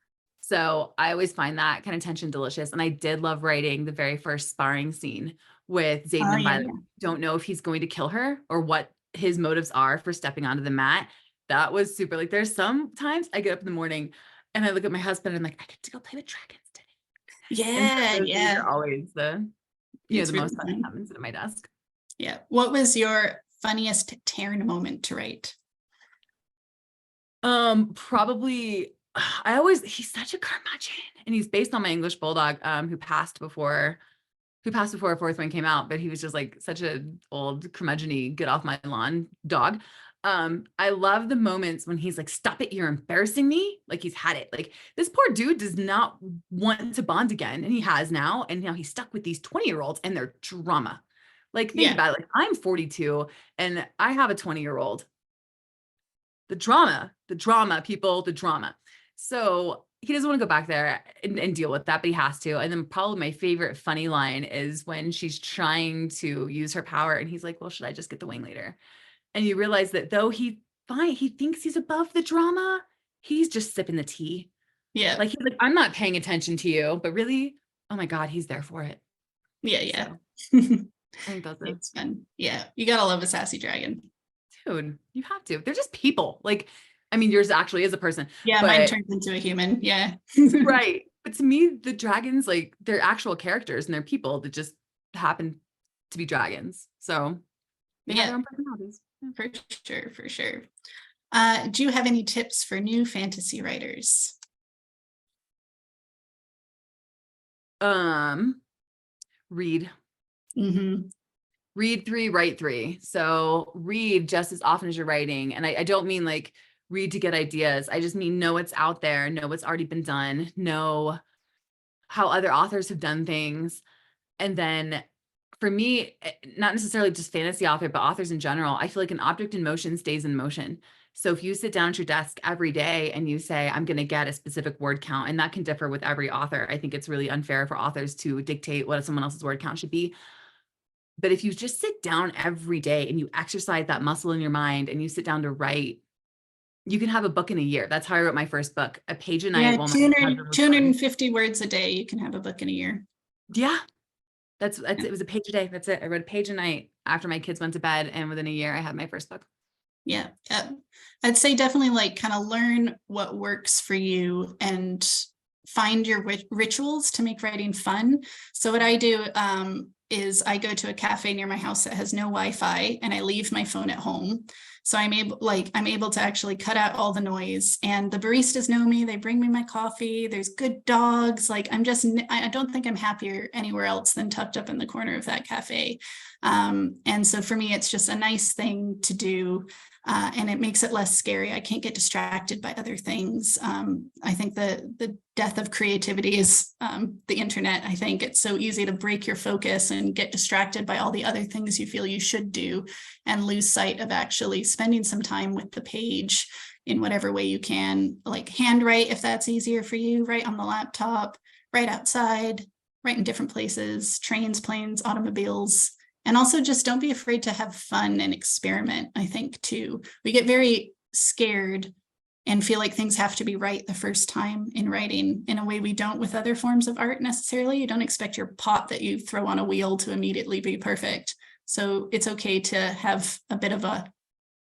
So I always find that kind of tension delicious. And I did love writing the very first sparring scene with Xaden Oh and yeah, Violet. Don't know if he's going to kill her or what his motives are for stepping onto the mat. That was super. Like, there's sometimes I get up in the morning and I look at my husband and I'm like, I get to go play with dragons today. And so yeah, those days yeah. are always the It's really most fun that fun. happens at my desk. Yeah. What was your funniest Taryn moment to write? Probably he's such a curmudgeon, and he's based on my English bulldog, who passed before Fourth Wing came out, but he was just like such an old curmudgeon-y, get off my lawn dog. I love the moments when he's like, stop it, you're embarrassing me. Like, he's had it. Like, this poor dude does not want to bond again, and he has now, and now he's stuck with these 20-year-olds and their drama. Like, think Yeah. about it. Like, I'm 42 and I have a 20-year-old. The drama, people, the drama. So he doesn't want to go back there and deal with that, but he has to. And then probably my favorite funny line is when she's trying to use her power and he's like, well, should I just get the wing leader? And you realize that though he thinks he's above the drama, he's just sipping the tea. Yeah. Like, he's like, I'm not paying attention to you, but really, oh my God, he's there for it. Yeah, yeah. So, I think that's it. It's fun. Yeah. You gotta love a sassy dragon. Dude, you have to. They're just people. Like, I mean, yours actually is a person. Yeah, but, mine turns into a human. Yeah. right. But to me, the dragons, like, they're actual characters and they're people that just happen to be dragons. So they have their own personalities. For sure, for sure. Do you have any tips for new fantasy writers? Read. Mm-hmm. Read 3, write 3. So read just as often as you're writing. And I don't mean like read to get ideas. I just mean know what's out there, know what's already been done, know how other authors have done things. And then for me, not necessarily just fantasy author, but authors in general, I feel like an object in motion stays in motion. So if you sit down at your desk every day and you say, I'm going to get a specific word count, and that can differ with every author. I think it's really unfair for authors to dictate what someone else's word count should be. But if you just sit down every day and you exercise that muscle in your mind and you sit down to write, you can have a book in a year. That's how I wrote my first book, a page a night. Yeah, While 250 words a day. You can have a book in a year. Yeah. That's it was a page a day. That's it. I wrote a page a night after my kids went to bed. And within a year, I had my first book. Yeah. I'd say definitely like kind of learn what works for you and find your rituals to make writing fun. So what I do is I go to a cafe near my house that has no Wi-Fi and I leave my phone at home. So I'm able to actually cut out all the noise, and the baristas know me. They bring me my coffee. There's good dogs. Like, I don't think I'm happier anywhere else than tucked up in the corner of that cafe. And so for me, it's just a nice thing to do. And it makes it less scary. I can't get distracted by other things. I think the death of creativity is the internet. I think it's so easy to break your focus and get distracted by all the other things you feel you should do and lose sight of actually spending some time with the page in whatever way you can, like handwrite if that's easier for you, write on the laptop, write outside, write in different places, trains, planes, automobiles. And also just don't be afraid to have fun and experiment, I think, too. We get very scared and feel like things have to be right the first time in writing in a way we don't with other forms of art necessarily. You don't expect your pot that you throw on a wheel to immediately be perfect. So it's okay to have a bit of a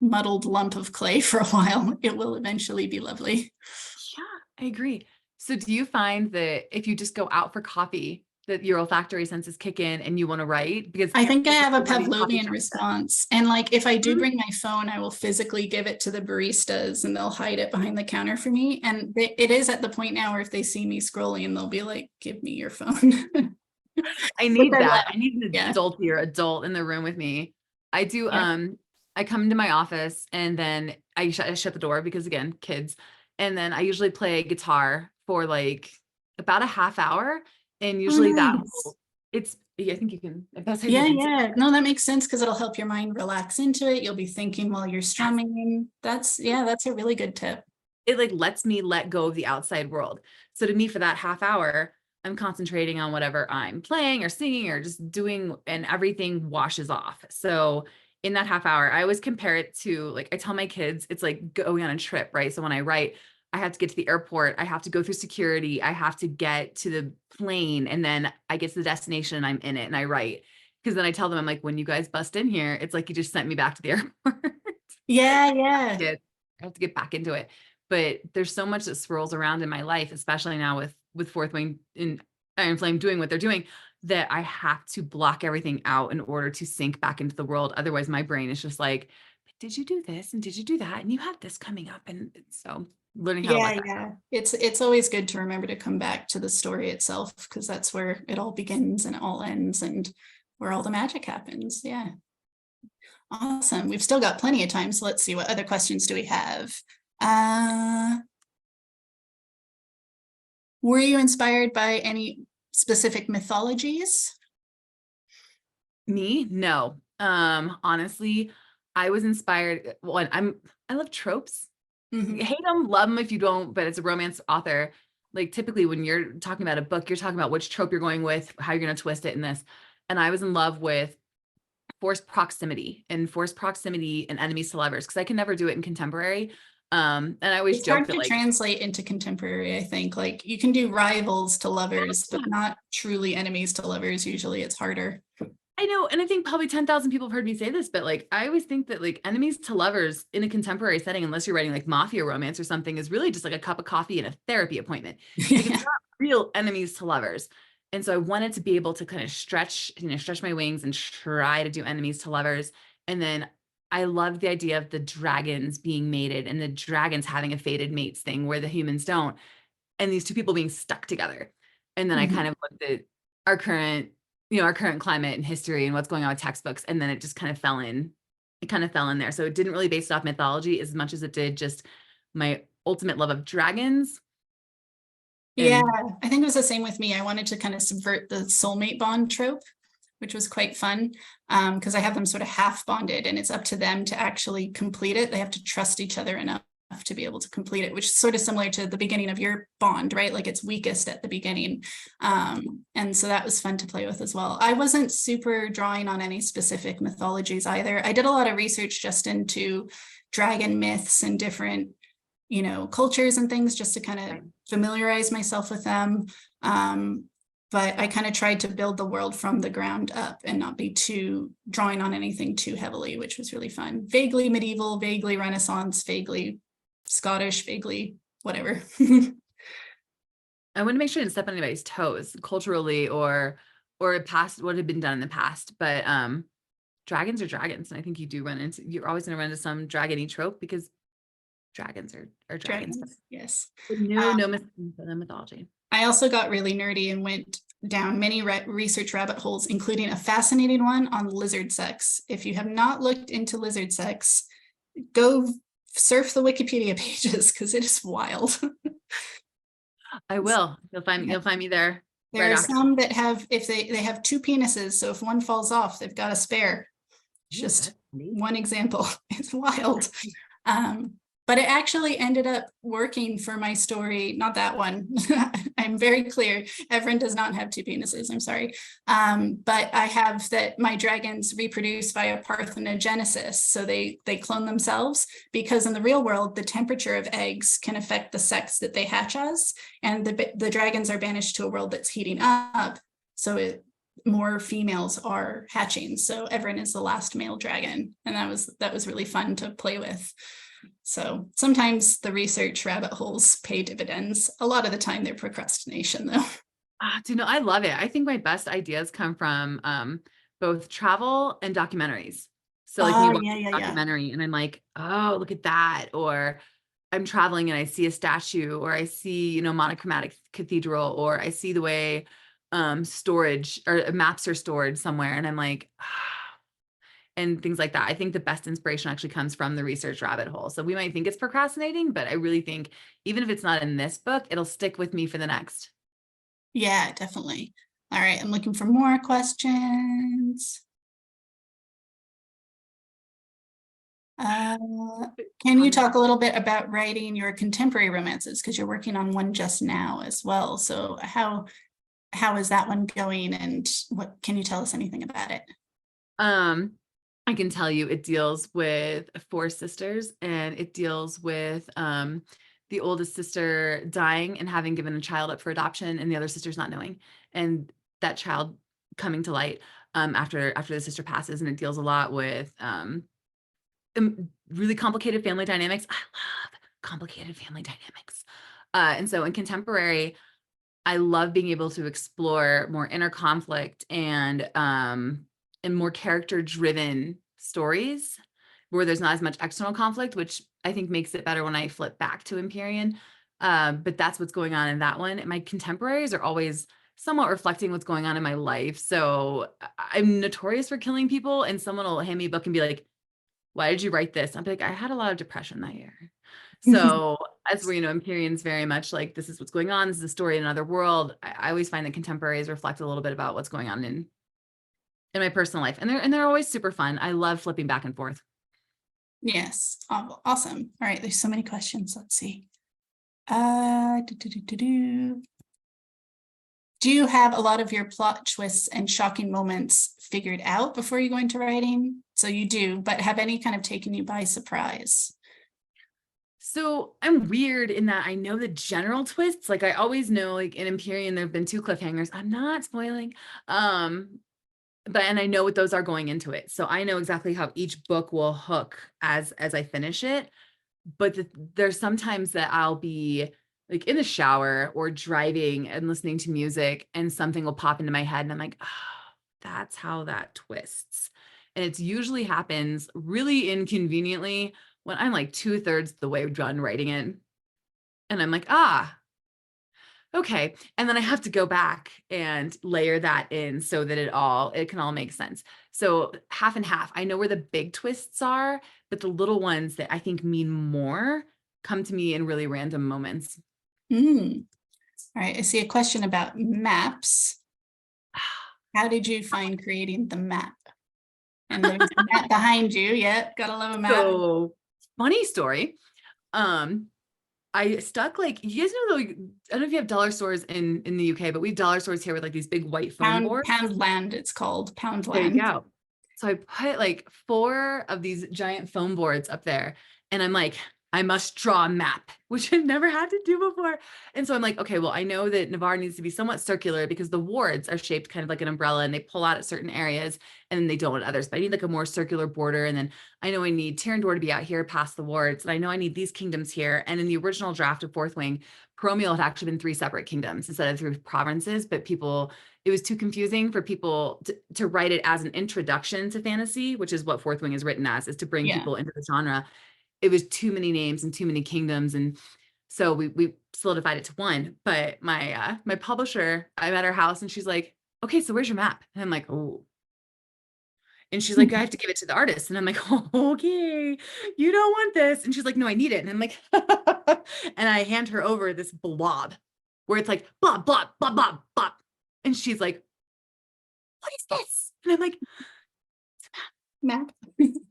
muddled lump of clay for a while. It will eventually be lovely. Yeah, I agree. So do you find that if you just go out for coffee, that your olfactory senses kick in and you want to write? Because I think I have a Pavlovian response. And like, if I do bring my phone, I will physically give it to the baristas and they'll hide it behind the counter for me. And it is at the point now where if they see me scrolling, they'll be like, give me your phone. I need that. I need an adult in the room with me. I do. Yeah. I come into my office and then I shut the door because, again, kids. And then I usually play guitar for like about a half hour. And usually nice. I think you can, if that's how you Yeah, can. yeah. No, that makes sense because it'll help your mind relax into it. You'll be thinking while you're strumming. That's a really good tip. It like lets me let go of the outside world. So to me, for that half hour, I'm concentrating on whatever I'm playing or singing or just doing, and everything washes off. So in that half hour, I always compare it to, like, I tell my kids, it's like going on a trip, right? So when I write, I have to get to the airport, I have to go through security, I have to get to the plane, and then I get to the destination and I'm in it and I write. Because then I tell them, I'm like, when you guys bust in here, it's like you just sent me back to the airport. Yeah, yeah. I have to get back into it. But there's so much that swirls around in my life, especially now with Fourth Wing and Iron Flame doing what they're doing, that I have to block everything out in order to sink back into the world. Otherwise, my brain is just like, did you do this? And did you do that? And you have this coming up. And so learning how to let Yeah, that yeah. It's always good to remember to come back to the story itself because that's where it all begins and it all ends and where all the magic happens. Yeah. Awesome. We've still got plenty of time, so let's see what other questions do we have. Were you inspired by any specific mythologies? Me? No. Honestly, I was inspired. Well, I love tropes. Mhm. Hate them, love them if you don't, but it's a romance author. Like typically when you're talking about a book, you're talking about which trope you're going with, how you're going to twist it in this. And I was in love with forced proximity and enemies to lovers because I can never do it in contemporary. And I always It's joke hard that to like, translate into contemporary, I think. Like you can do rivals to lovers, but not truly enemies to lovers. Usually it's harder. I know, and I think probably 10,000 people have heard me say this, but like I always think that like enemies to lovers in a contemporary setting, unless you're writing like mafia romance or something, is really just like a cup of coffee and a therapy appointment. Like it's Yeah. not real enemies to lovers. And so I wanted to be able to kind of stretch my wings and try to do enemies to lovers. And then I loved the idea of the dragons being mated and the dragons having a fated mates thing where the humans don't, and these two people being stuck together. And then I Mhm. kind of looked at our current, our current climate and history and what's going on with textbooks. And then it just kind of fell in. It kind of fell in there. So it didn't really base it off mythology as much as it did just my ultimate love of dragons. Yeah, And I think it was the same with me. I wanted to kind of subvert the soulmate bond trope, which was quite fun because I have them sort of half bonded and it's up to them to actually complete it. They have to trust each other enough to be able to complete it, which is sort of similar to the beginning of your bond, right? Like it's weakest at the beginning. And so that was fun to play with as well. I wasn't super drawing on any specific mythologies either. I did a lot of research just into dragon myths and different cultures and things just to kind of familiarize myself with them. But I kind of tried to build the world from the ground up and not be too drawing on anything too heavily, which was really fun. Vaguely medieval, vaguely Renaissance, vaguely Scottish, vaguely whatever. I want to make sure I didn't step on anybody's toes culturally or past what had been done in the past. But dragons are dragons. And I think you're always going to run into some dragony trope because dragons are dragons. Dragons, yes. But no mythology. I also got really nerdy and went down many research rabbit holes, including a fascinating one on lizard sex. If you have not looked into lizard sex, go surf the Wikipedia pages because it is wild. I will. You'll find me there. There are some that have, if they have two penises, so if one falls off, they've got a spare. Just one example. It's wild. But it actually ended up working for my story. Not that one. I'm very clear. Everyone does not have two penises. I'm sorry. But I have that my dragons reproduce via parthenogenesis. So they clone themselves because in the real world, the temperature of eggs can affect the sex that they hatch as. And the dragons are banished to a world that's heating up. So more females are hatching. So Everin is the last male dragon. And that was really fun to play with. So sometimes the research rabbit holes pay dividends. A lot of the time they're procrastination though. I love it. I think my best ideas come from both travel and documentaries. So like me watching a documentary and I'm like, oh, look at that. Or I'm traveling and I see a statue or I see, monochromatic cathedral, or I see the way storage or maps are stored somewhere. And I'm like, and things like that. I think the best inspiration actually comes from the research rabbit hole. So we might think it's procrastinating, but I really think even if it's not in this book, it'll stick with me for the next. Yeah, definitely. All right, I'm looking for more questions. Can you talk a little bit about writing your contemporary romances? Because you're working on one just now as well. So how is that one going, and what can you tell us anything about it? I can tell you it deals with 4 sisters, and it deals with the oldest sister dying and having given a child up for adoption, and the other sisters not knowing, and that child coming to light after the sister passes. And it deals a lot with really complicated family dynamics. I love complicated family dynamics. And so in contemporary, I love being able to explore more inner conflict and more character-driven stories where there's not as much external conflict, which I think makes it better when I flip back to Empyrean. But that's what's going on in that one. And my contemporaries are always somewhat reflecting what's going on in my life. So I'm notorious for killing people, and someone will hand me a book and be like, why did you write this? I'm like, I had a lot of depression that year. So as where, Empyrean's very much like, this is what's going on. This is a story in another world. I always find that contemporaries reflect a little bit about what's going on in my personal life. And they're always super fun. I love flipping back and forth. Yes. Awesome. All right. There's so many questions. Let's see. Do you have a lot of your plot twists and shocking moments figured out before you go into writing? So you do, but have any kind of taken you by surprise? So I'm weird in that I know the general twists. Like I always know, like in Empyrean, there have been 2 cliffhangers. I'm not spoiling. And I know what those are going into it. So I know exactly how each book will hook as I finish it. But there's sometimes that I'll be like in the shower or driving and listening to music, and something will pop into my head and I'm like, oh, that's how that twists. And it usually happens really inconveniently when I'm like 2/3 the way done writing it. And I'm like, okay. And then I have to go back and layer that in so that it can all make sense. So half and half. I know where the big twists are, but the little ones that I think mean more come to me in really random moments. All right. I see a question about maps. How did you find creating the map? And there's a map behind you. Yeah, gotta love a map. So funny story. I stuck like, you guys know, I don't know if you have dollar stores in the UK, but we have dollar stores here with like these big white foam boards. Poundland, it's called Poundland. There you go. So I put like 4 of these giant foam boards up there, and I'm like, I must draw a map, which I've never had to do before. And so I'm like, okay, well, I know that Navarre needs to be somewhat circular because the wards are shaped kind of like an umbrella, and they pull out at certain areas and then they don't at others. But I need like a more circular border. And then I know I need Terrandor to be out here past the wards. And I know I need these kingdoms here. And in the original draft of Fourth Wing, Paromial had actually been 3 separate kingdoms instead of 3 provinces, but it was too confusing for people to write it as an introduction to fantasy, which is what Fourth Wing is written as, is to bring people into the genre. It was too many names and too many kingdoms. And so we solidified it to 1. But my publisher, I'm at her house and she's like, okay, so where's your map? And I'm like, oh. And she's like, I have to give it to the artist. And I'm like, oh, okay, you don't want this. And she's like, no, I need it. And I'm like, and I hand her over this blob where it's like, blob, blob, blob, blob, blob. And she's like, what is this? And I'm like, map.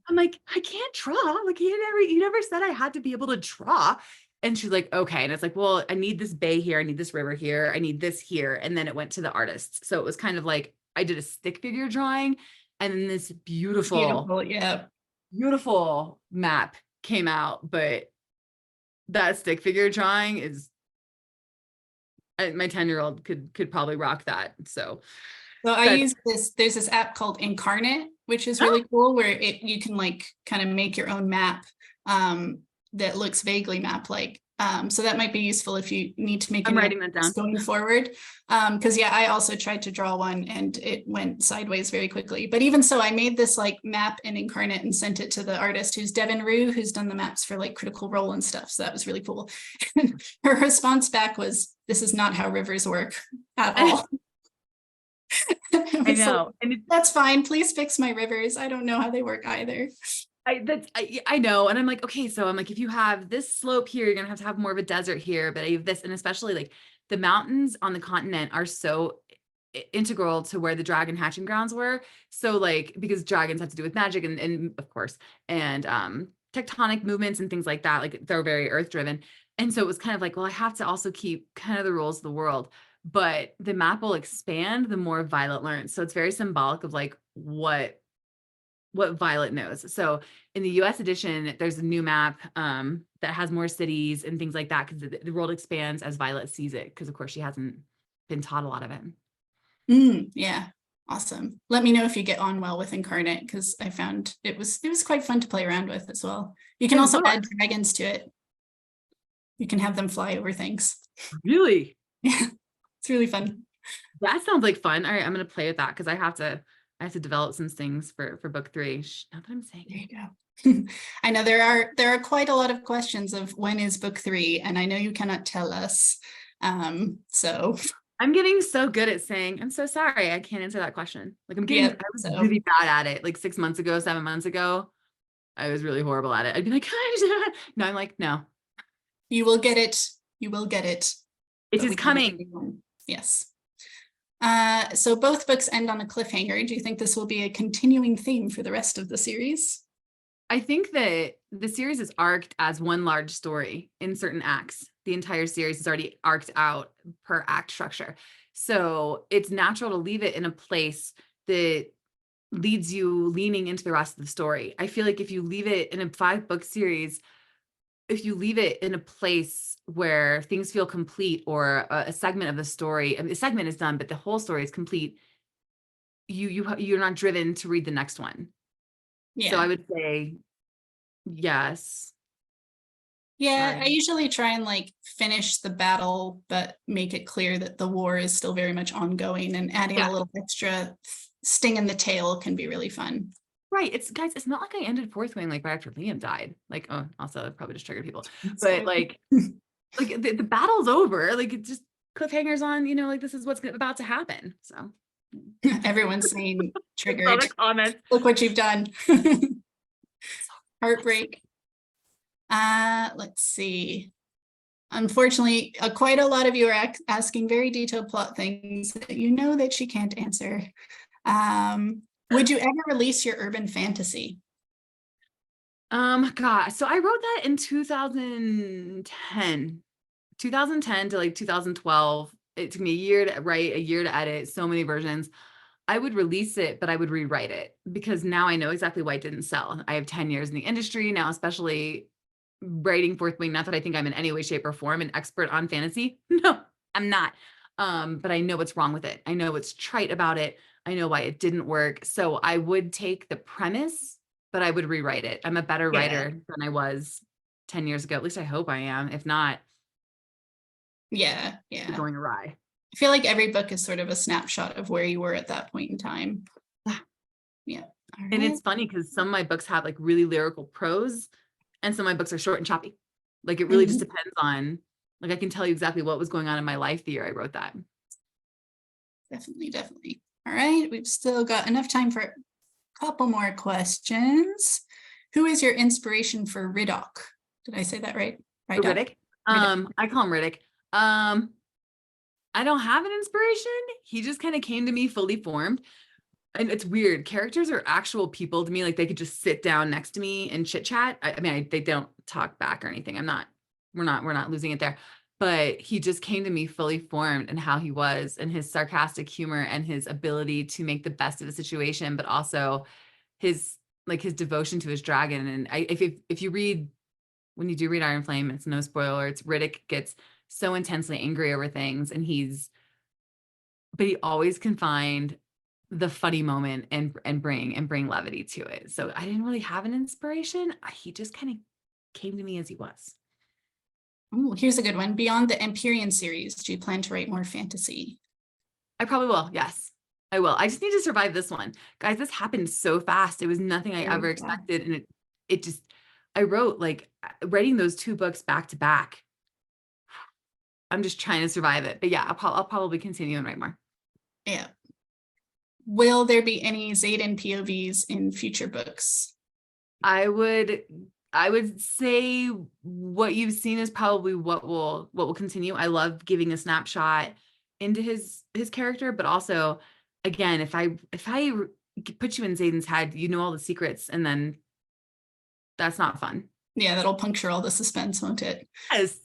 I'm like, I can't draw. Like you never said I had to be able to draw. And she's like, okay. And it's like, well, I need this bay here. I need this river here. I need this here. And then it went to the artists. So it was kind of like, I did a stick figure drawing, and then this beautiful map came out. But that stick figure drawing is, my 10-year-old could probably rock that. So I use there's this app called Incarnate, which is really cool, where you can like kind of make your own map that looks vaguely map-like. So that might be useful if you need to make. I'm writing that down going forward. Because I also tried to draw one and it went sideways very quickly. But even so, I made this like map in Incarnate and sent it to the artist, who's Devin Rue, who's done the maps for like Critical Role and stuff. So that was really cool. And her response back was, "This is not how rivers work at all." I know. Like, and that's fine. Please fix my rivers. I don't know how they work either. I know. And I'm like, okay, so I'm like, if you have this slope here, you're going to have more of a desert here, but I have this. And especially like the mountains on the continent are so integral to where the dragon hatching grounds were. So like, because dragons have to do with magic and of course, and tectonic movements and things like that, like they're very earth driven. And so it was kind of like, well, I have to also keep kind of the rules of the world, but the map will expand the more Violet learns. So it's very symbolic of like what Violet knows. So in the US edition, there's a new map that has more cities and things like that, because the world expands as Violet sees it, because of course she hasn't been taught a lot of it. Yeah, awesome. Let me know if you get on well with Incarnate, because I found it was quite fun to play around with as well. You can also add dragons to it. You can have them fly over things. Really? Yeah, it's really fun. That sounds like fun. All right, I'm gonna play with that, because I have to develop some things for book 3. Now that I'm saying there you go. I know there are quite a lot of questions of when is book 3, and I know you cannot tell us. So I'm getting so good at saying, I'm so sorry, I can't answer that question. Like I was really bad at it. Like 6 months ago, 7 months ago, I was really horrible at it. I'd be like, no, I'm like, no. You will get it. You will get it. It is coming. Yes. So both books end on a cliffhanger. Do you think this will be a continuing theme for the rest of the series? I think that the series is arced as one large story in certain acts. The entire series is already arced out per act structure. So it's natural to leave it in a place that leads you leaning into the rest of the story. I feel like if you leave it in a 5-book series, if you leave it in a place where things feel complete, or a segment of the story, I mean, the segment is done, but the whole story is complete, you're not driven to read the next one. Yeah. So I would say yes. Yeah, I usually try and like finish the battle, but make it clear that the war is still very much ongoing, and adding a little extra sting in the tail can be really fun. Right. It's not like I ended 4th Wing like right after Liam died. Like, oh, also it probably just triggered people. But like the battle's over. Like it just cliffhangers on, like this is what's about to happen. So everyone's saying triggered. Comments. Look what you've done. Heartbreak. Let's see. Unfortunately, quite a lot of you are asking very detailed plot things that you know that she can't answer. Would you ever release your urban fantasy? God. So I wrote that in 2010 to like 2012. It took me a year to write, a year to edit, so many versions. I would release it, but I would rewrite it, because now I know exactly why it didn't sell. I have 10 years in the industry now, especially writing 4th Wing. Not that I think I'm in any way, shape, or form an expert on fantasy. No, I'm not. But I know what's wrong with it. I know what's trite about it. I know why it didn't work. So I would take the premise, but I would rewrite it. I'm a better writer than I was 10 years ago. At least I hope I am. If not, going awry. I feel like every book is sort of a snapshot of where you were at that point in time. Yeah. And it's funny because some of my books have like really lyrical prose, and some of my books are short and choppy. Like it really just depends on, like I can tell you exactly what was going on in my life the year I wrote that. Definitely. All right. We've still got enough time for a couple more questions. Who is your inspiration for Riddoch? Did I say that right? Riddick. I call him Riddick. I don't have an inspiration. He just kind of came to me fully formed. And it's weird. Characters are actual people to me. Like they could just sit down next to me and chit chat. I mean, they don't talk back or anything. We're not losing it there. But he just came to me fully formed, and how he was, and his sarcastic humor, and his ability to make the best of a situation, but also his devotion to his dragon. And if you read, when you do read Iron Flame, it's no spoiler. It's Riddick gets so intensely angry over things, and but he always can find the funny moment and bring levity to it. So I didn't really have an inspiration. He just kind of came to me as he was. Oh, here's a good one. Beyond the Empyrean series, do you plan to write more fantasy? I probably will. Yes, I will. I just need to survive this one. Guys, this happened so fast. It was nothing I ever expected. And I wrote writing those 2 books back to back. I'm just trying to survive it. But yeah, I'll probably continue and write more. Yeah. Will there be any Xaden POVs in future books? I would say what you've seen is probably what will continue. I love giving a snapshot into his character, but also, again, if I put you in Zayden's head, you know all the secrets, and then that's not fun. Yeah, that'll puncture all the suspense, won't it? Yes.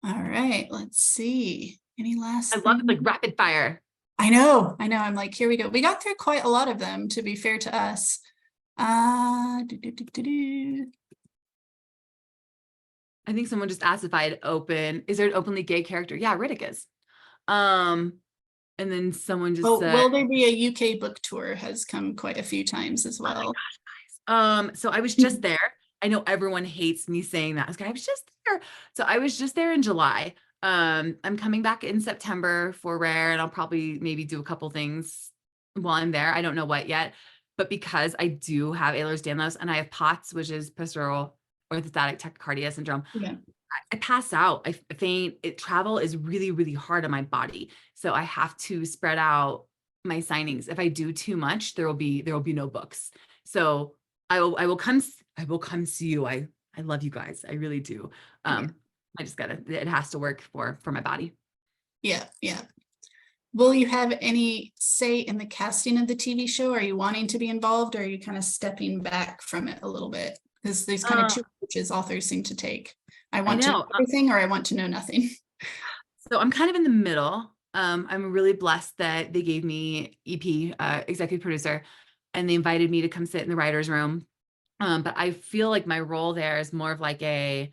All right, let's see. Any last I love it, thing? like rapid fire. I know. I'm like, here we go. We got through quite a lot of them, to be fair to us. Do, do, do, do, do. I think someone just asked if I had is there an openly gay character? Yeah, Riddick is. And then someone just Oh, said, will there be a UK book tour? Has come quite a few times as oh my well. gosh, guys. So I was just there. I know everyone hates me saying that. I was just there. So I was just there in July. I'm coming back in September for Rare, and I'll probably maybe do a couple things while I'm there. I don't know what yet, but because I do have Ehlers-Danlos and I have POTS, which is postural orthostatic tachycardia syndrome, Yeah. I pass out. I faint. Travel is really, really hard on my body. So I have to spread out my signings. If I do too much, there will be no books. So I will come see you. I love you guys. I really do. Yeah. I just it has to work for my body. Yeah. Will you have any say in the casting of the TV show? Are you wanting to be involved, or are you kind of stepping back from it a little bit? Because there's kind of two approaches authors seem to take. I want to know everything, or I want to know nothing. So I'm kind of in the middle. I'm really blessed that they gave me EP, executive producer, and they invited me to come sit in the writer's room. But I feel like my role there is more of like a,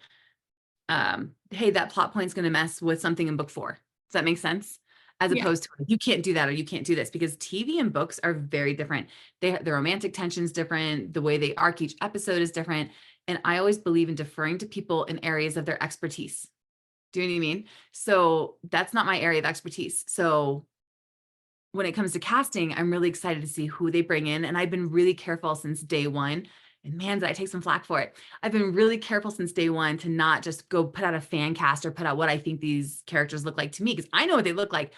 hey, that plot point's going to mess with something in book 4. Does that make sense? As opposed to you can't do that or you can't do this, because TV and books are very different. The romantic tension's different. The way they arc each episode is different. And I always believe in deferring to people in areas of their expertise. Do you know what I mean? So that's not my area of expertise. So when it comes to casting, I'm really excited to see who they bring in. And I've been really careful since day one. And man, did I take some flack for it. I've been really careful since day one to not just go put out a fan cast or put out what I think these characters look like to me, because I know what they look like,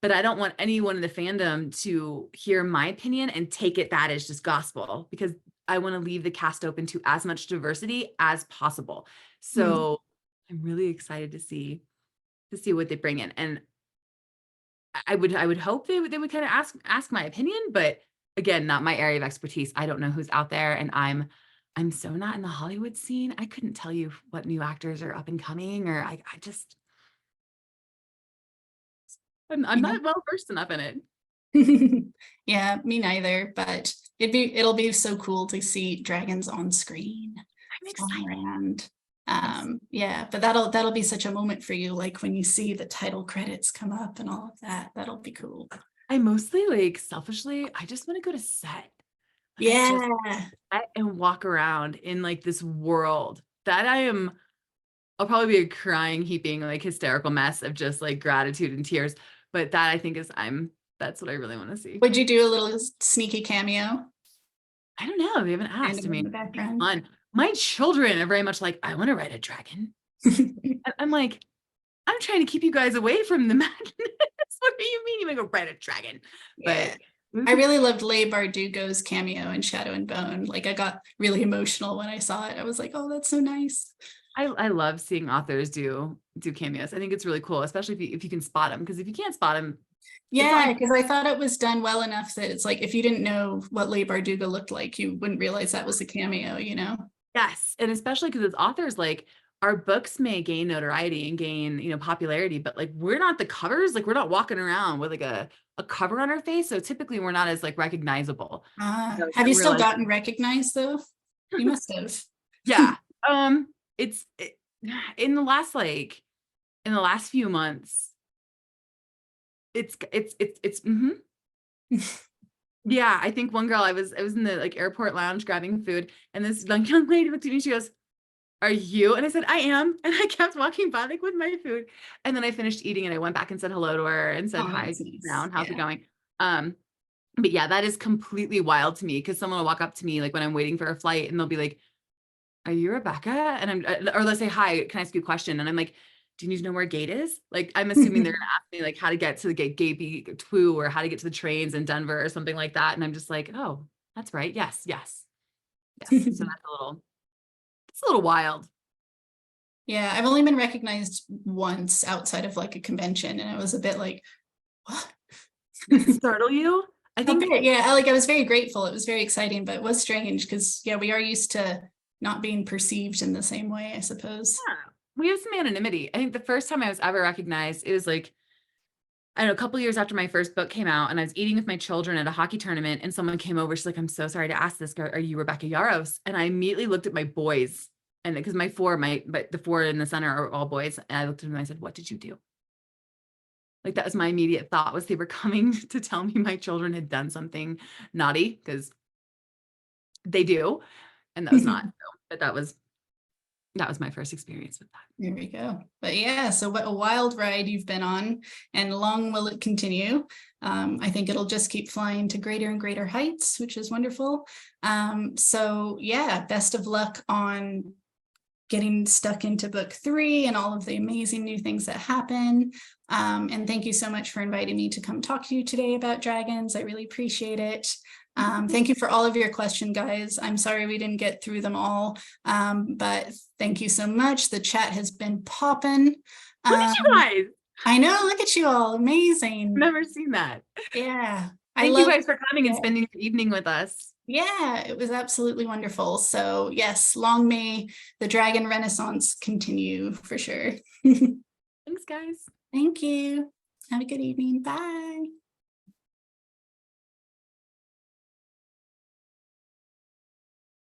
but I don't want anyone in the fandom to hear my opinion and take it that as just gospel, because I want to leave the cast open to as much diversity as possible. So I'm really excited to see what they bring in. And I would hope they would kind of ask my opinion, but again, not my area of expertise. I don't know who's out there, and I'm so not in the Hollywood scene. I couldn't tell you what new actors are up and coming, or I just I'm not well versed enough in it. Yeah, me neither, but it'll be so cool to see dragons on screen. I'm excited. Around. Yeah, but that'll be such a moment for you, like when you see the title credits come up and all of that. That'll be cool. I mostly, like, selfishly, I just want to go to set. Yeah. And walk around in like this world that I'll probably be a crying, heaping, like hysterical mess of just like gratitude and tears. But that I think that's what I really want to see. Would you do a little sneaky cameo? I don't know. They haven't asked me. My children are very much like, I want to ride a dragon. I'm like, I'm trying to keep you guys away from the madness. What do you mean you want to go ride a dragon? Yeah. But I really loved Leigh Bardugo's cameo in Shadow and Bone. Like, I got really emotional when I saw it. I was like, oh, that's so nice. I love seeing authors do cameos. I think it's really cool, especially if you can spot them, because if you can't spot them. Yeah, because I thought it was done well enough that it's like, if you didn't know what Leigh Bardugo looked like, you wouldn't realize that was a cameo, you know? Yes. And especially because as authors, like, our books may gain notoriety and gain, popularity, but like, we're not the covers. Like, we're not walking around with like a cover on our face. So typically we're not as like recognizable. Have you still gotten recognized though? You must have. Yeah. It's in the last few months, it's yeah. I think one girl, I was in the like airport lounge grabbing food, and this young lady looked at me, she goes, "Are you?" And I said, "I am." And I kept walking by like with my food. And then I finished eating and I went back and said hello to her and said, "Hi, nice. How's it going?" But yeah, that is completely wild to me, because someone will walk up to me like when I'm waiting for a flight and they'll be like, "Are you Rebecca?" And or let's say, "Hi, can I ask you a question?" And I'm like, "Do you need to know where gate is?" Like, I'm assuming they're gonna ask me like how to get to the gate B2, or how to get to the trains in Denver or something like that. And I'm just like, "Oh, that's right. Yes. So it's a little wild." Yeah, I've only been recognized once outside of like a convention, and it was a bit like, what? Did it startle you? I think Yeah, I was very grateful. It was very exciting, but it was strange because yeah, we are used to not being perceived in the same way, I suppose. yeah, we have some anonymity. I think the first time I was ever recognized, it was like, I don't know, a couple years after my first book came out, and I was eating with my children at a hockey tournament, and someone came over. She's like, "I'm so sorry to ask this. Are you Rebecca Yarros?" And I immediately looked at my boys, and because but the four in the center are all boys, and I looked at them and I said, "What did you do?" Like that was my immediate thought, was they were coming to tell me my children had done something naughty, because they do, and that was not. But that was my first experience with that. There we go. But yeah, so what a wild ride you've been on, and long will it continue. I think it'll just keep flying to greater and greater heights, which is wonderful. So yeah, best of luck on getting stuck into book 3 and all of the amazing new things that happen. And thank you so much for inviting me to come talk to you today about dragons. I really appreciate it. Thank you for all of your questions, guys. I'm sorry we didn't get through them all, but thank you so much. The chat has been popping. Look at you guys. I know, look at you all, amazing. Never seen that. Yeah. Thank you guys for coming and spending your evening with us. Yeah, it was absolutely wonderful. So yes, long may the dragon renaissance continue for sure. Thanks, guys. Thank you. Have a good evening. Bye.